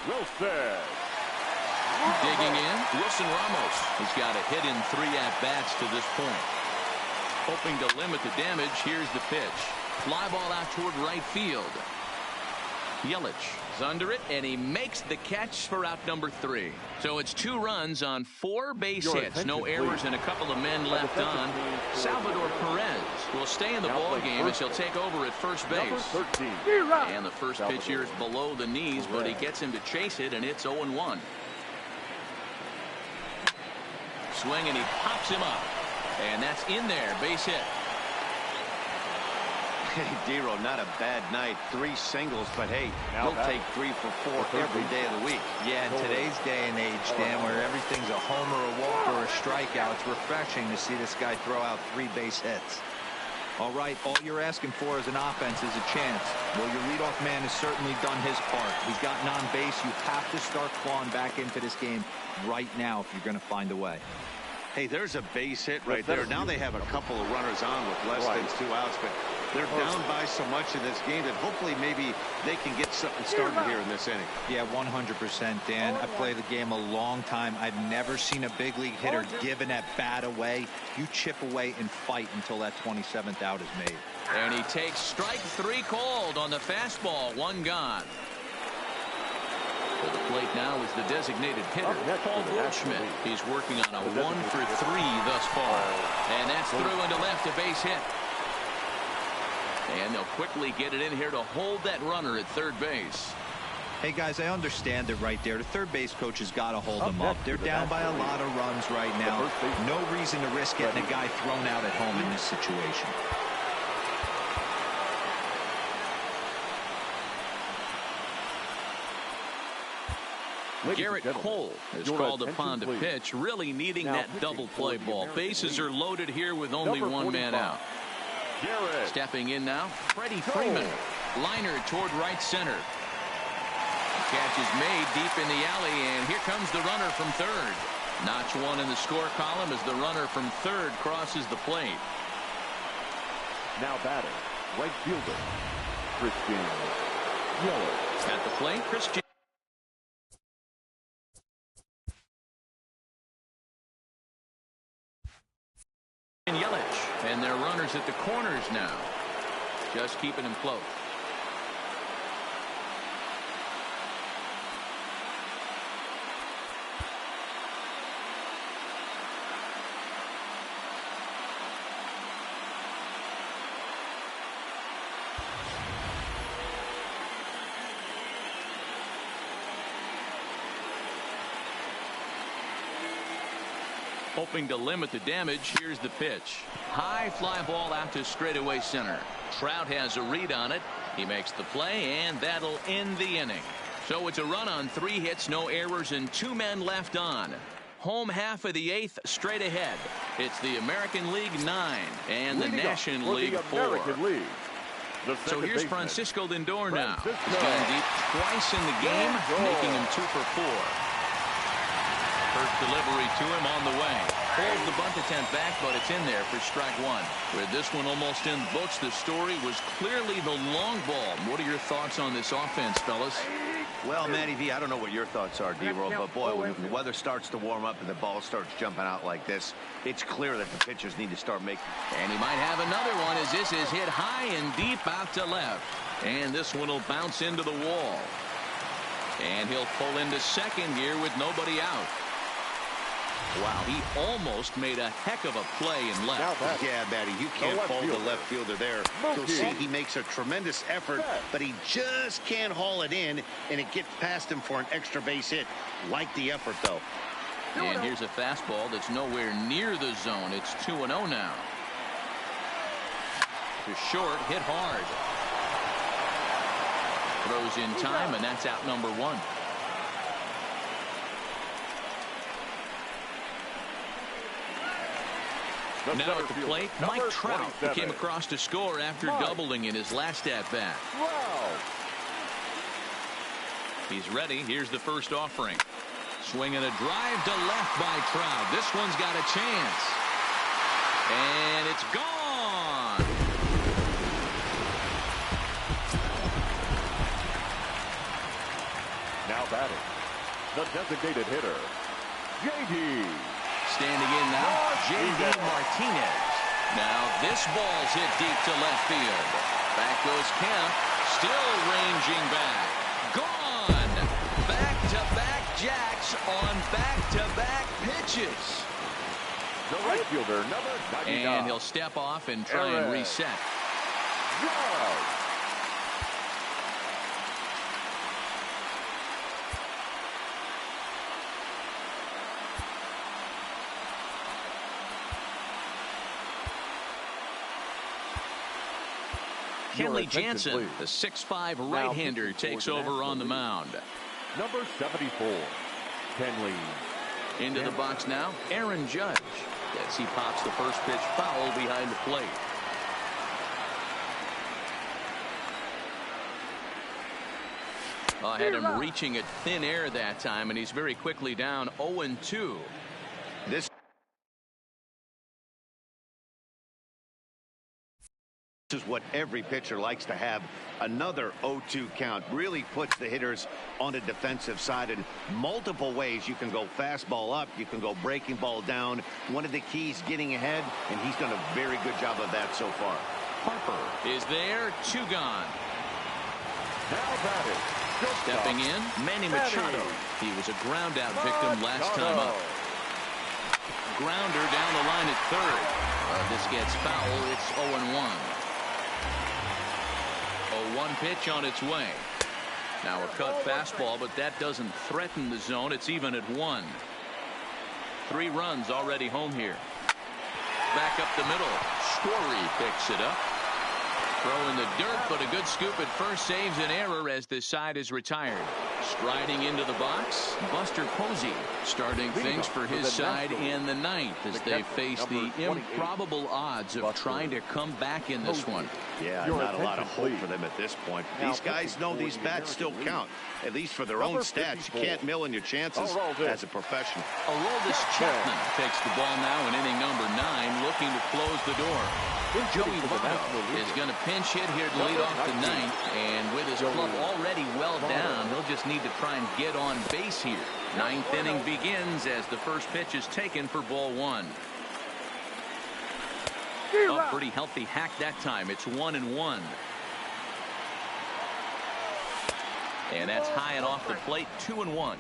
Wilson. Digging in, Wilson Ramos. He's got a hit in 3 at-bats to this point. Hoping to limit the damage, here's the pitch. Fly ball out toward right field. Yelich is under it, and he makes the catch for out number 3. So it's 2 runs on 4 base hits. No errors and a couple of men left on. Salvador Perez will stay in the ball game as he'll take over at first base. And the first pitch here is below the knees, but he gets him to chase it, and it's 0-1. Swing, and he pops him up. And that's in there, base hit. Hey, Dero, not a bad night. 3 singles, but hey, he'll take 3 for 4 every day of the week. Yeah, in today's day and age, Dan, where everything's a homer, a walk, or a strikeout, it's refreshing to see this guy throw out 3 base hits. All right, all you're asking for as an offense is a chance. Well, your leadoff man has certainly done his part. He's gotten on base. You have to start clawing back into this game right now if you're going to find a way. Hey, there's a base hit right there. Now they have a couple of runners on with less than 2 outs, but they're down by so much in this game that hopefully maybe they can get something started here in this inning. Yeah, 100%, Dan. I played the game a long time. I've never seen a big league hitter give an at-bat away. You chip away and fight until that 27th out is made. And he takes strike 3 called on the fastball. 1 gone. To the plate now is the designated hitter, Paul Goldschmidt. He's working on a 1 for 3 thus far. And that's through into left, a base hit. And they'll quickly get it in here to hold that runner at third base. Hey, guys, I understand it right there. The third base coach has got to hold them up. They're down by a lot of runs right now. No reason to risk getting a guy thrown out at home in this situation. Garrett Cole is called upon to pitch, really needing that double play ball. Bases are loaded here with only 1 man out. Stepping in now, Freddie Freeman. Liner toward right center. Catch is made deep in the alley, and here comes the runner from third. Notch 1 in the score column as the runner from third crosses the plate. Now batting, right fielder, Christian Yelich. At the plate, Christian Yelich, and their runners at the corners now, just keeping him close. Hoping to limit the damage, here's the pitch. High fly ball out to straightaway center. Trout has a read on it. He makes the play, and that'll end the inning. So it's a run on 3 hits, no errors, and 2 men left on. Home half of the 8th, straight ahead. It's the American League 9 and the National League 4. So here's Francisco Lindor now. He's gone deep twice in the game, making him 2 for 4. First delivery to him on the way. Pulls the bunt attempt back, but it's in there for strike 1. With this one almost in the books, the story was clearly the long ball. What are your thoughts on this offense, fellas? Well, Matty V, I don't know what your thoughts are, D-Roll, but boy, when the weather starts to warm up and the ball starts jumping out like this, it's clear that the pitchers need to start making. And he might have another one as this is hit high and deep out to left. And this one will bounce into the wall. And he'll pull into second here with nobody out. Wow, he almost made a heck of a play in left. Yeah, Matty, you can't fault the left fielder there. You'll see he makes a tremendous effort, but he just can't haul it in, and it gets past him for an extra base hit. Like the effort, though. And here's a fastball that's nowhere near the zone. It's 2-0 now. To short, hit hard. Throws in time, and that's out number 1. Now at the plate, Mike Trout, who came across to score after doubling in his last at-bat. He's ready. Here's the first offering. Swinging a drive to left by Trout. This one's got a chance. And it's gone. Now batting, the designated hitter, J.D. Standing in now, J.D. Martinez. Now this ball's hit deep to left field. Back goes Kemp, still ranging back. Gone! Back-to-back jacks on back-to-back pitches. The right fielder, number 99. And he'll step off and try and reset. Kenley Jansen, the 6'5" right-hander, takes over on the mound. Number 74, Kenley. Into the box now, Aaron Judge. As he pops the first pitch foul behind the plate. I had him reaching at thin air that time, and he's very quickly down 0-2. This is what every pitcher likes to have. Another 0-2 count really puts the hitters on the defensive side in multiple ways. You can go fastball up, you can go breaking ball down. One of the keys, getting ahead, and he's done a very good job of that so far. Harper is there, 2 gone. Now batting, stepping in, Manny Machado. He was a ground out victim last time up. Grounder down the line at third. This gets foul. It's 0-1. 0-1 pitch on its way. Now a cut fastball, but that doesn't threaten the zone. It's even at 1. 3 runs already home here. Back up the middle. Story picks it up. Throw in the dirt, but a good scoop at first saves an error as this side is retired. Striding into the box, Buster Posey starting things for his side in the 9th as they face the improbable odds of trying to come back in this one. Yeah, not a lot of hope for them at this point. These guys know these bats still count, at least for their own stats. You can't mill in your chances as a professional. Aroldis Chapman takes the ball now in inning number 9, looking to close the door. Joey Votto is going to pinch hit here to lead off the 9th, and with his club already well down, he'll just need to try and get on base here. 9th inning begins as the first pitch is taken for ball 1. A pretty healthy hack that time. It's 1-1. And that's high and off the plate, 2-1.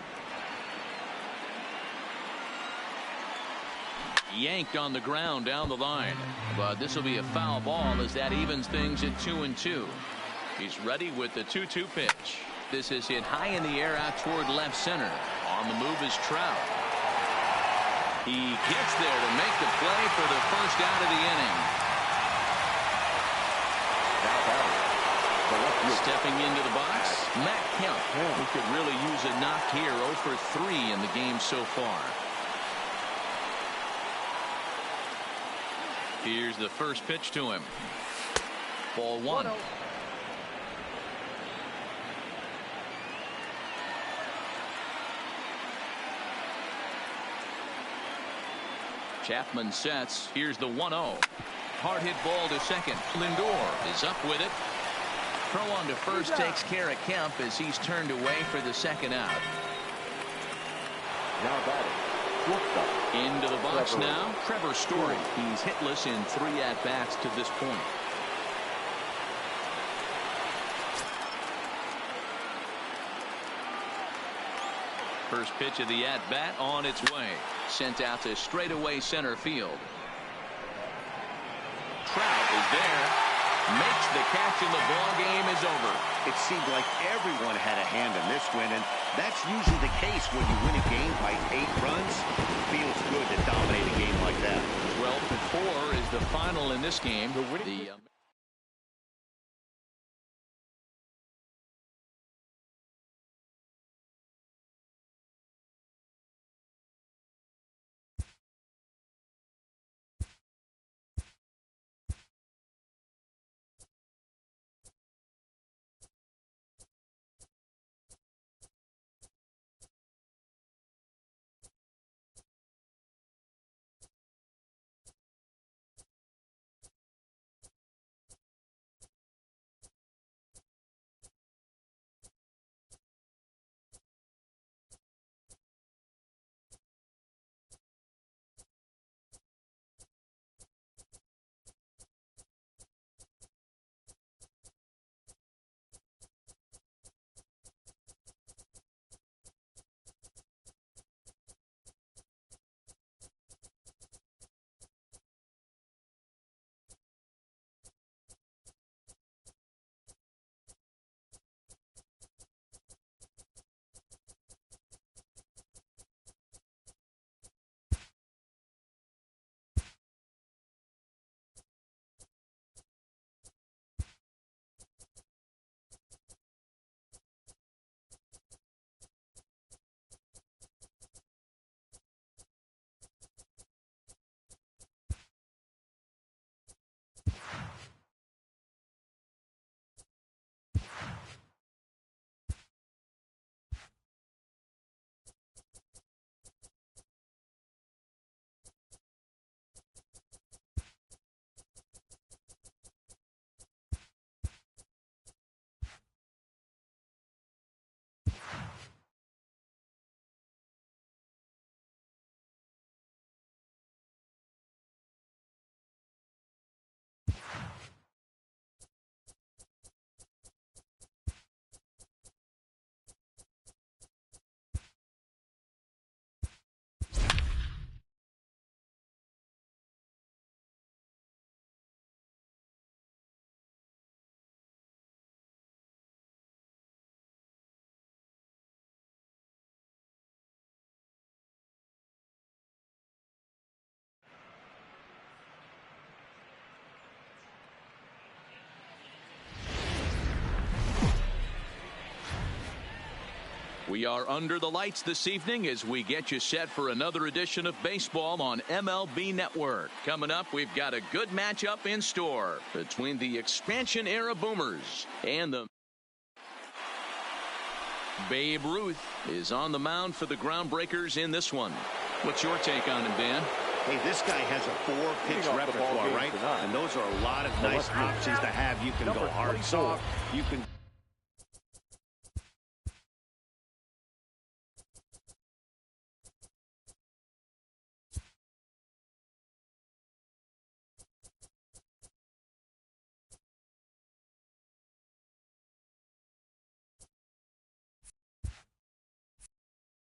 Yanked on the ground down the line, but this will be a foul ball as that evens things at 2-2. He's ready with the 2-2 pitch. This is hit high in the air out toward left center. On the move is Trout. He gets there to make the play for the first out of the inning. Stepping into the box, Matt Kemp, who could really use a knock here. 0 for 3 in the game so far. Here's the first pitch to him. Ball 1. Chapman sets. Here's the 1-0. Hard hit ball to second. Lindor is up with it. Throw on to first takes care of Kemp as he's turned away for the second out. Now batting. Into the box now, Trevor Story. He's hitless in 3 at-bats to this point. First pitch of the at-bat on its way. Sent out to straightaway center field. Trout is there. Makes the catch and the ball game is over. It seemed like everyone had a hand in this win, and that's usually the case when you win a game by 8 runs. It feels good to dominate a game like that. 12-4 is the final in this game. We are under the lights this evening as we get you set for another edition of baseball on MLB Network. Coming up, we've got a good matchup in store between the expansion era Boomers and the Babe Ruth is on the mound for the Groundbreakers in this one. What's your take on him, Dan? Hey, this guy has a 4-pitch repertoire, right? And those are a lot of nice options to have. You can go hard, soft. You can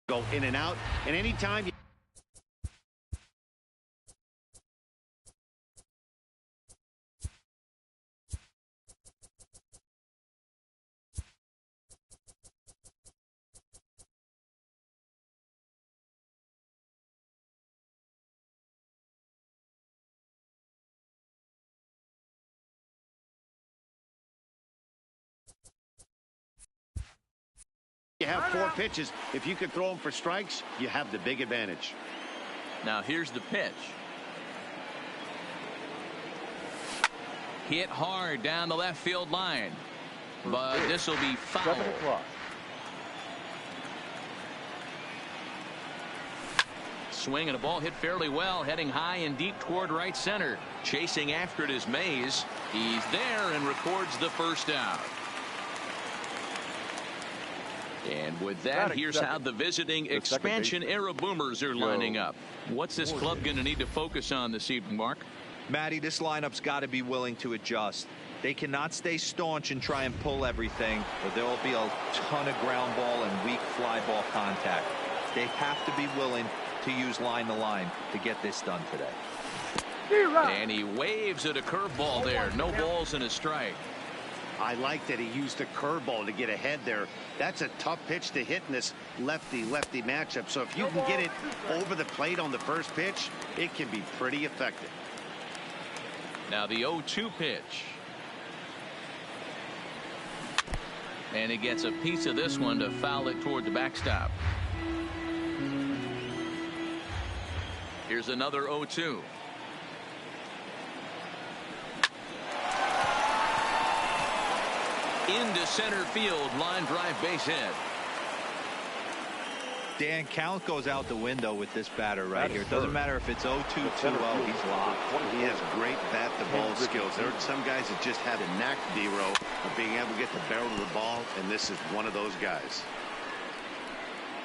go in and out, and anytime you have 4 pitches, if you can throw them for strikes, you have the big advantage. Now here's the pitch. Hit hard down the left field line, but this will be foul. Swing and a ball hit fairly well, heading high and deep toward right center. Chasing after it is Mays. He's there and records the first out. And with that, here's how the visiting expansion era Boomers are lining up. What's this club going to need to focus on this evening, Mark? Matty, this lineup's got to be willing to adjust. They cannot stay staunch and try and pull everything, or there will be a ton of ground ball and weak fly ball contact. They have to be willing to use line to line to get this done today. And he waves at a curveball there. No balls and a strike. I like that he used a curveball to get ahead there. That's a tough pitch to hit in this lefty-lefty matchup. So if you can get it over the plate on the first pitch, it can be pretty effective. Now the 0-2 pitch. And he gets a piece of this one to foul it toward the backstop. Here's another 0-2. Into center field, line drive, base hit. Dan, count goes out the window with this batter right here. It doesn't matter if it's 0-2, 2-0, he's locked. He has great bat-to-ball skills. There are some guys that just have a knack, D-Row, of being able to get the barrel of the ball, and this is one of those guys.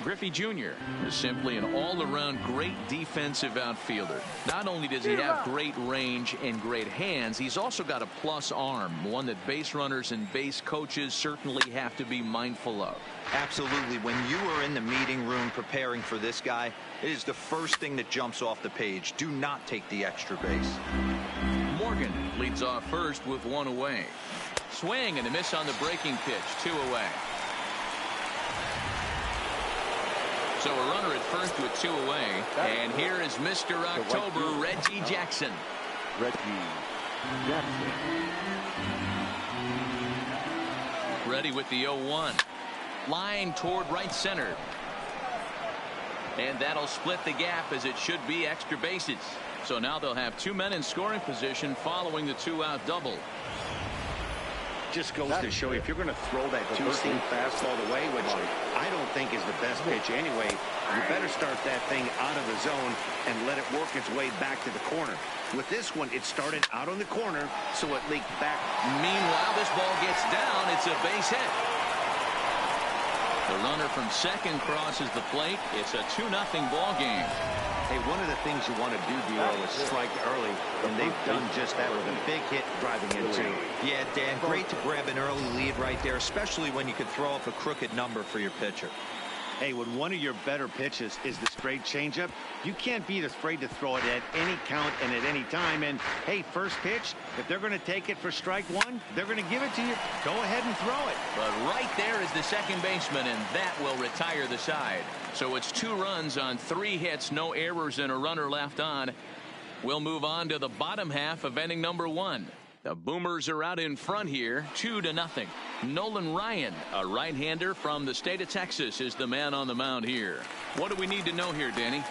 Griffey Jr. is simply an all-around great defensive outfielder. Not only does he have great range and great hands, he's also got a plus arm, one that base runners and base coaches certainly have to be mindful of. Absolutely. When you are in the meeting room preparing for this guy, it is the first thing that jumps off the page. Do not take the extra base. Morgan leads off first with one away. Swing and a miss on the breaking pitch, 2 away. So a runner at first with 2 away. And here is Mr. October, Reggie Jackson. Reggie Jackson. Ready with the 0-1. Line toward right center. And that'll split the gap as it should be extra bases. So now they'll have 2 men in scoring position following the 2-out double. Just goes to show you, if you're going to throw that 2-seam fastball away, which I don't think is the best pitch anyway, you better start that thing out of the zone and let it work its way back to the corner. With this one, it started out on the corner, so it leaked back. Meanwhile, this ball gets down. It's a base hit. The runner from second crosses the plate. It's a 2-0 ball game. Hey, one of the things you want to do, D-Row, is strike early, and they've done just that with a big hit driving into. Yeah, Dan, great to grab an early lead right there, especially when you could throw up a crooked number for your pitcher. Hey, when one of your better pitches is the straight changeup, you can't be afraid to throw it at any count and at any time. And, hey, first pitch, if they're going to take it for strike one, they're going to give it to you. Go ahead and throw it. But right there is the second baseman, and that will retire the side. So it's 2 runs on 3 hits, no errors, and a runner left on. We'll move on to the bottom half of inning number 1. The Boomers are out in front here, 2-0. Nolan Ryan, a right-hander from the state of Texas, is the man on the mound here. What do we need to know here, Danny?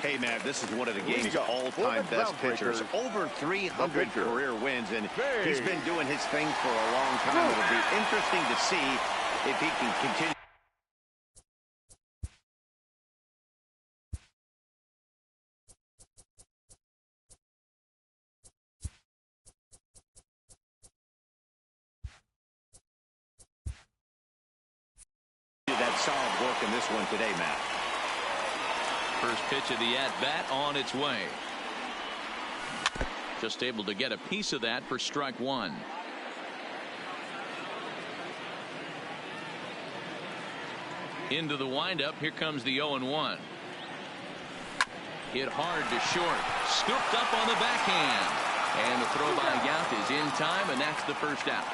Hey, Matt, this is one of the game's all-time best pitchers. Over 300 career wins, and he's been doing his thing for a long time. It'll be interesting to see if he can continue. That solid work in this one today, Matt. First pitch of the at-bat on its way. Just able to get a piece of that for strike 1. Into the windup. Here comes the 0-1. Hit hard to short. Scooped up on the backhand. And the throw by Yount is in time, and that's the first out.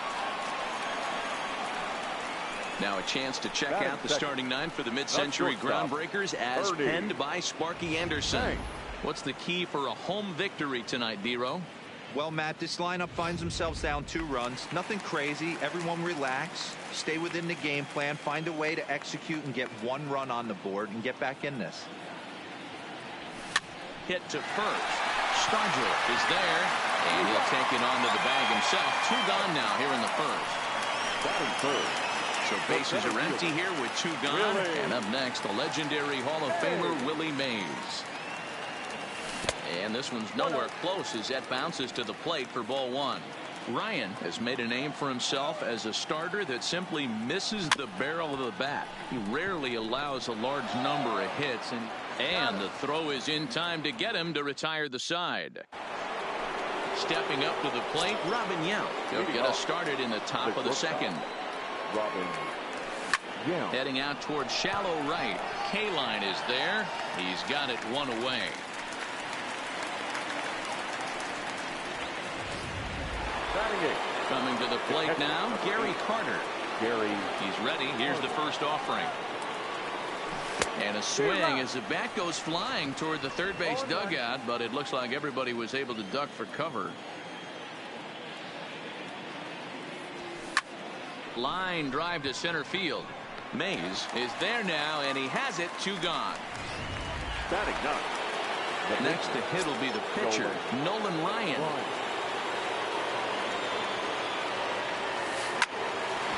Now a chance to check out the starting 9 for the mid-century Groundbreakers as penned by Sparky Anderson. What's the key for a home victory tonight, D-Row? Well, Matt, this lineup finds themselves down 2 runs. Nothing crazy. Everyone relax. Stay within the game plan. Find a way to execute and get 1 run on the board and get back in this. Hit to first. Stargell is there, and he'll take it onto the bag himself. 2 gone now here in the first. Batting first. So bases are empty here with 2 gone. And up next, the legendary Hall of Famer Willie Mays. And this one's nowhere close as that bounces to the plate for ball 1. Ryan has made a name for himself as a starter that simply misses the barrel of the bat. He rarely allows a large number of hits, and the throw is in time to get him to retire the side. Stepping up to the plate, Robin Yount. He'll get us started in the top of the second. Robin Yeah. Heading out towards shallow right. K-line is there. He's got it one away. Coming to the plate now, Gary Carter. He's ready. Here's the first offering. And a swing as the bat goes flying toward the third base dugout, but it looks like everybody was able to duck for cover. Line drive to center field. Mays is there now, and he has it. 2 gone. Batting ninth. Next to hit will be the pitcher, Nolan Ryan.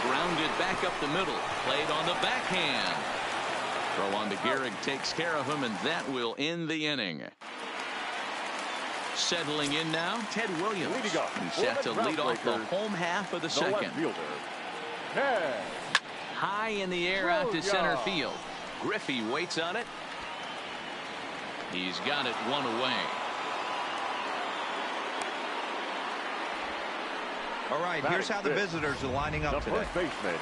Grounded back up the middle. Played on the backhand. Throw on to Gehrig takes care of him, and that will end the inning. Settling in now, Ted Williams. He's set to lead off the home half of the second. High in the air out to center field. Griffey waits on it. He's got it one away. All right, here's how the visitors are lining up today.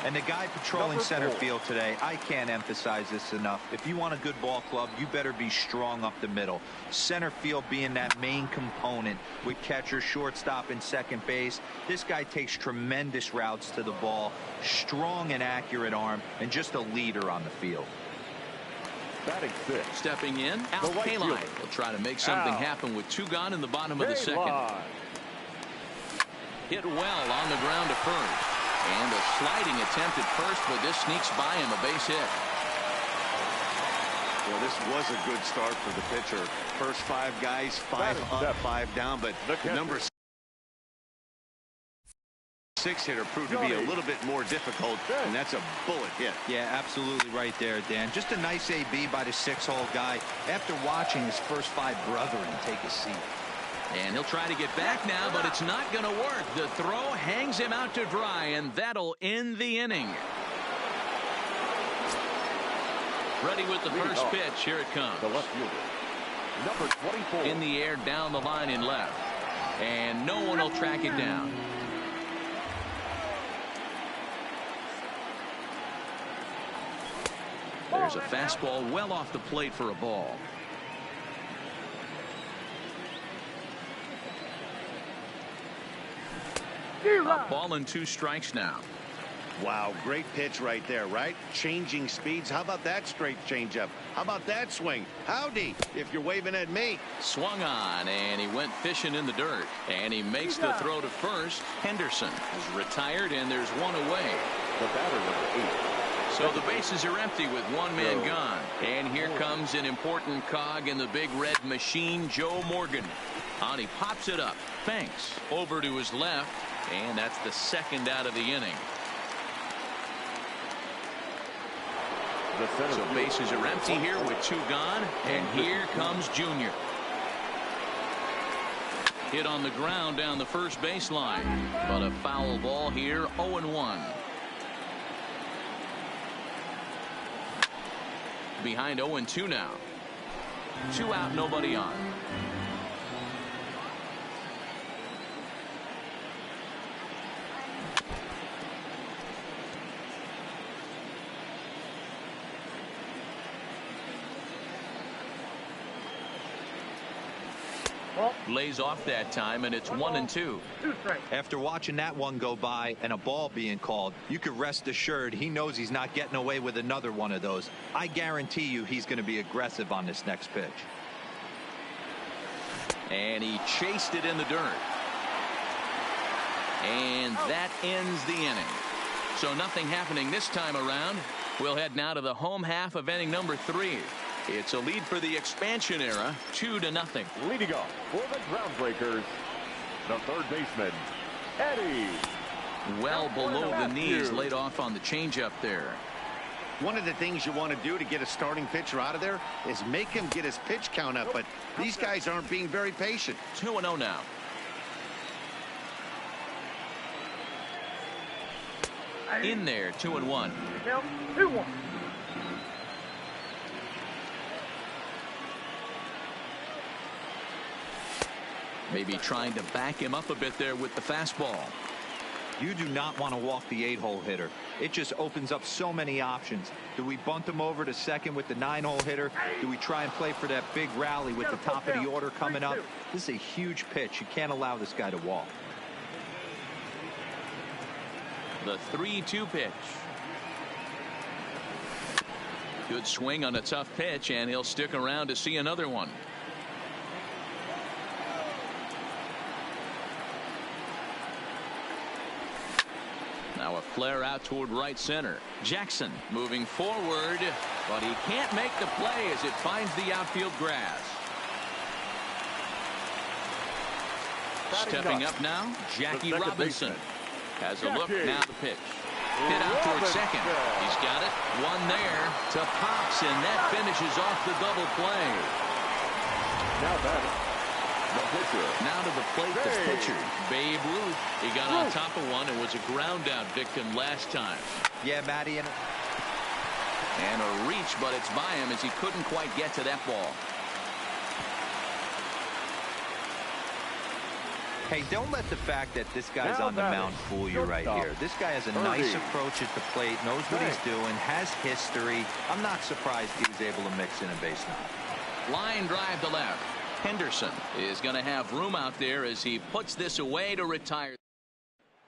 And the guy patrolling center field today, I can't emphasize this enough. If you want a good ball club, you better be strong up the middle. Center field being that main component with catcher, shortstop, and second base. This guy takes tremendous routes to the ball, strong and accurate arm, and just a leader on the field. Batting fifth. Stepping in, Al Kaline will try to make something happen with 2 gone in the bottom of the second. Hit well on the ground to first. And a sliding attempt at first, but this sneaks by him, a base hit. Well, this was a good start for the pitcher. First 5 guys, 5 up, 5 down, but the number 6 hitter proved to be a little bit more difficult, and that's a bullet hit. Yeah, absolutely right there, Dan. Just a nice AB by the 6-hole guy after watching his first 5 brethren take a seat. And he'll try to get back now, but it's not going to work. The throw hangs him out to dry, and that'll end the inning. Ready with the first pitch. Here it comes. The left fielder, number 24. In the air, down the line in left. And no one will track it down. There's a fastball well off the plate for a ball. A ball and 2 strikes now. Wow, great pitch right there, right? Changing speeds. How about that straight changeup? How about that swing? Howdy, if you're waving at me. Swung on, and he went fishing in the dirt. And he makes the throw to first. Henderson is retired, and there's 1 away. The batter, number 8. So the bases are empty with 1 man gone. And here comes an important cog in the big red machine, Joe Morgan. And he pops it up. Thanks. Over to his left. And that's the second out of the inning. So bases are empty here with 2 gone. And here comes Junior. Hit on the ground down the first baseline. But a foul ball here, 0-1. Behind 0-2 now. 2 out, nobody on. Lays off that time, and it's 1-2. After watching that one go by and a ball being called, you could rest assured he knows he's not getting away with another one of those. I guarantee you he's going to be aggressive on this next pitch. And he chased it in the dirt. And that ends the inning. So nothing happening this time around. We'll head now to the home half of inning number 3. It's a lead for the expansion era, 2-0. Leading off for the Groundbreakers, the third baseman, Eddie. Well below the knees, laid off on the changeup there. One of the things you want to do to get a starting pitcher out of there is make him get his pitch count up, but these guys aren't being very patient. 2-0 now. In there, 2-1. 2-1. Maybe trying to back him up a bit there with the fastball. You do not want to walk the 8-hole hitter. It just opens up so many options. Do we bunt him over to second with the 9-hole hitter? Do we try and play for that big rally with the top of the order coming up? This is a huge pitch. You can't allow this guy to walk. The 3-2 pitch. Good swing on a tough pitch, and he'll stick around to see another one. Now a flare out toward right center. Jackson moving forward, but he can't make the play as it finds the outfield grass. Stepping up now, Jackie Robinson has a look. Now the pitch. Hit out toward second. He's got it. One there to Pops, and that finishes off the double play. Now batting, the pitcher. Now to the plate, the pitcher, Babe Ruth. He got on top of one and was a ground out victim last time. Yeah, Matty. And a reach, but it's by him as he couldn't quite get to that ball. Hey, don't let the fact that this guy's on the mound fool you right here. This guy has a nice approach at the plate, knows what he's doing, has history. I'm not surprised he's able to mix in a base knock. Line drive to left. Henderson is going to have room out there as he puts this away to retire.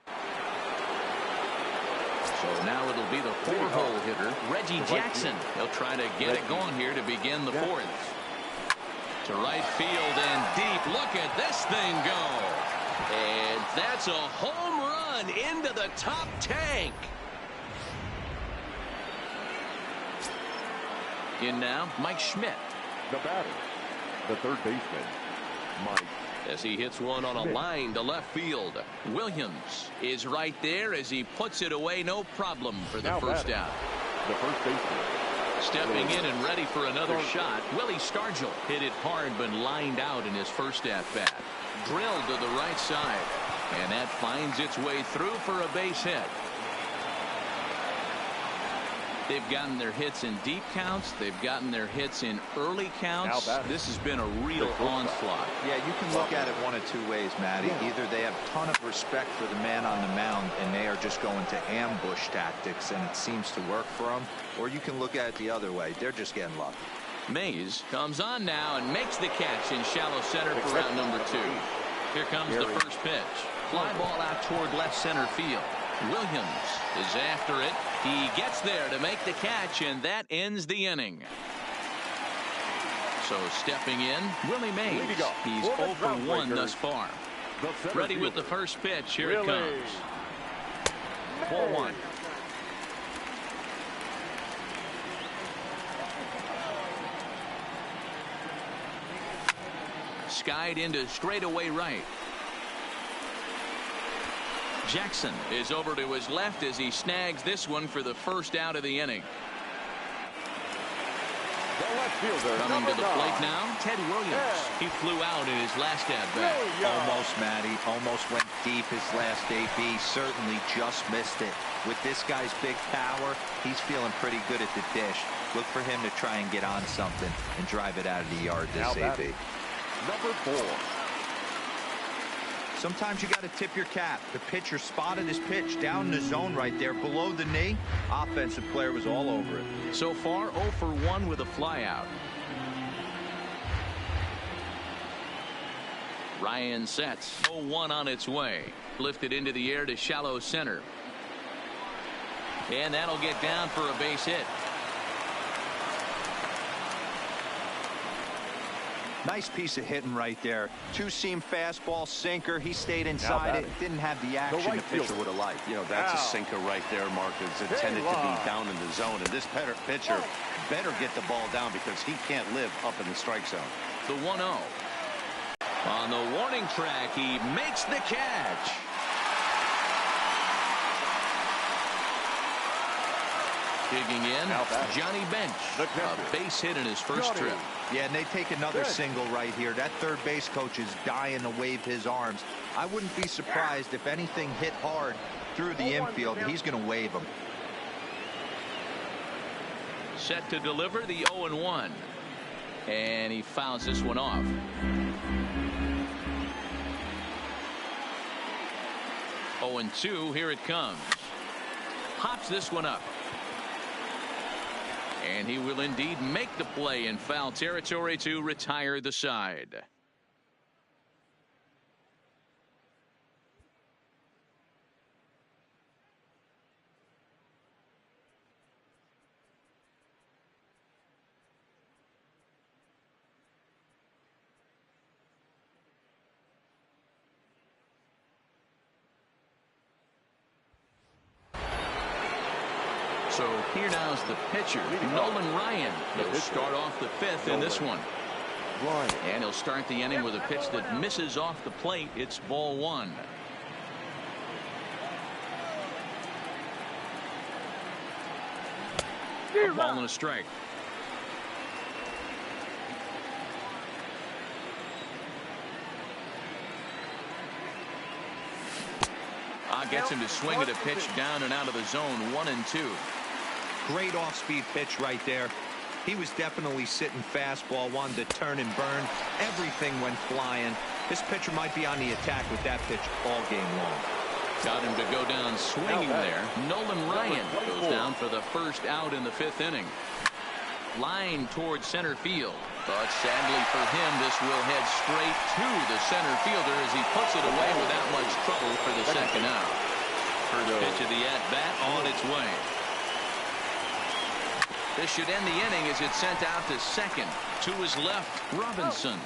So now it'll be the 4-hole hitter, Reggie Jackson. He'll try to get it going here to begin the 4th. To right field and deep. Look at this thing go. And that's a home run into the top tank. In now, Mike Schmidt. The batter, the third baseman, Mike. As he hits one on a line to left field. Williams is right there as he puts it away, no problem for the first out. The first baseman. Stepping in and ready for another shot. Willie Stargell hit it hard but lined out in his first at-bat. Drilled to the right side. And that finds its way through for a base hit. They've gotten their hits in deep counts. They've gotten their hits in early counts. This has been a real onslaught. Yeah, you can look at it one of two ways, Matty. Either they have a ton of respect for the man on the mound and they are just going to ambush tactics and it seems to work for them. Or you can look at it the other way. They're just getting lucky. Mays comes on now and makes the catch in shallow center for round number 2. Here comes the first pitch. Fly ball out toward left center field. Williams is after it. He gets there to make the catch, and that ends the inning. So stepping in, Willie Mays. He's 0 for 1 thus far. Ready with the first pitch. Here it comes. 4-1. Skied into straightaway right. Jackson is over to his left as he snags this one for the first out of the inning. Coming to the plate now, Ted Williams. He flew out in his last at-bat. Almost, Matty. Almost went deep his last AB. Certainly just missed it. With this guy's big power, he's feeling pretty good at the dish. Look for him to try and get on something and drive it out of the yard this AB. Number 4. Sometimes you got to tip your cap. The pitcher spotted his pitch down in the zone right there below the knee. Offensive player was all over it. So far 0 for 1 with a flyout. Ryan sets. 0-1 on its way. Lifted into the air to shallow center. And that'll get down for a base hit. Nice piece of hitting right there. Two-seam fastball, sinker. He stayed inside it. Didn't have the action the pitcher would have liked. You know, that's a sinker right there, Mark. It's intended to be down in the zone. And this pitcher better get the ball down because he can't live up in the strike zone. The 1-0. On the warning track, he makes the catch. Digging in, Johnny Bench. A base hit in his first trip. Yeah, and they take another single right here. That third base coach is dying to wave his arms. I wouldn't be surprised if anything hit hard through the infield. He's going to wave them. Set to deliver the 0-1. And he fouls this one off. 0-2. Here it comes. Hops this one up. And he will indeed make the play in foul territory to retire the side. So here now's the pitcher, Nolan Ryan. He'll start off the fifth in this one. And he'll start the inning with a pitch that misses off the plate. It's ball one. A ball and a strike. Gets him to swing at a pitch down and out of the zone. 1-2. Great off-speed pitch right there. He was definitely sitting fastball, wanted to turn and burn. Everything went flying. This pitcher might be on the attack with that pitch all game long. Got him to go down swinging there. Nolan Ryan goes down for the first out in the fifth inning. Line towards center field. But sadly for him, this will head straight to the center fielder as he puts it away without much trouble for the second out. First pitch of the at-bat on its way. This should end the inning as it's sent out to second. To his left, Robinson.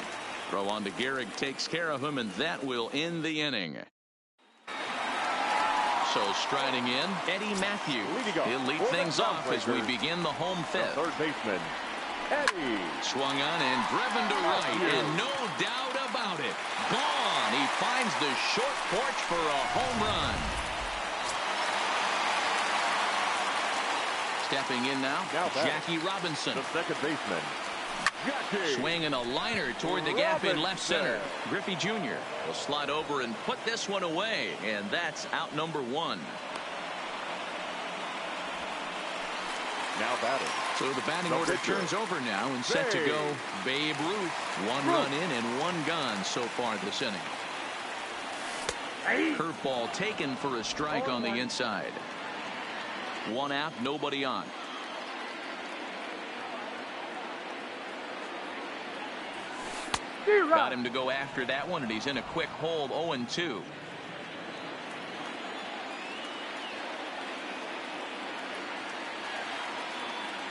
Throw on to Gehrig, takes care of him, and that will end the inning. So striding in, Eddie Matthews. He'll lead things off as we begin the home fifth. Third baseman, Eddie. Swung on and driven to right, and no doubt about it, gone. He finds the short porch for a home run. Stepping in now Jackie Robinson. The second baseman, Jackie. Swinging a liner toward the gap in left center. Griffey Jr. will slide over and put this one away, and that's out number one. Now batting. So the batting order turns over now and set to go Babe Ruth. One run in and one gone so far this inning. Curveball taken for a strike on the inside. One out, nobody on. Got him to go after that one, and he's in a quick hold. 0-2.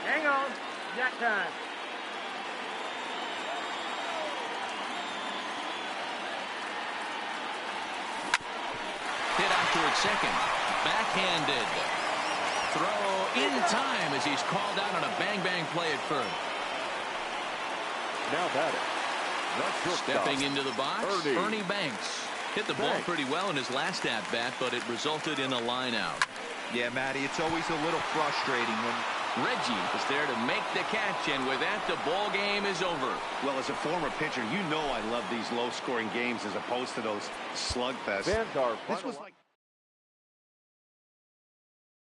Hang on. That time. Hit out towards second. Backhanded. Throw in time as he's called out on a bang-bang play at first. Now batting. Stepping into the box, Ernie Banks. Hit the ball pretty well in his last at-bat, but it resulted in a line out. Yeah, Matty, it's always a little frustrating when Reggie is there to make the catch, and with that, the ball game is over. Well, as a former pitcher, you know I love these low-scoring games as opposed to those slugfests. Fans are This was like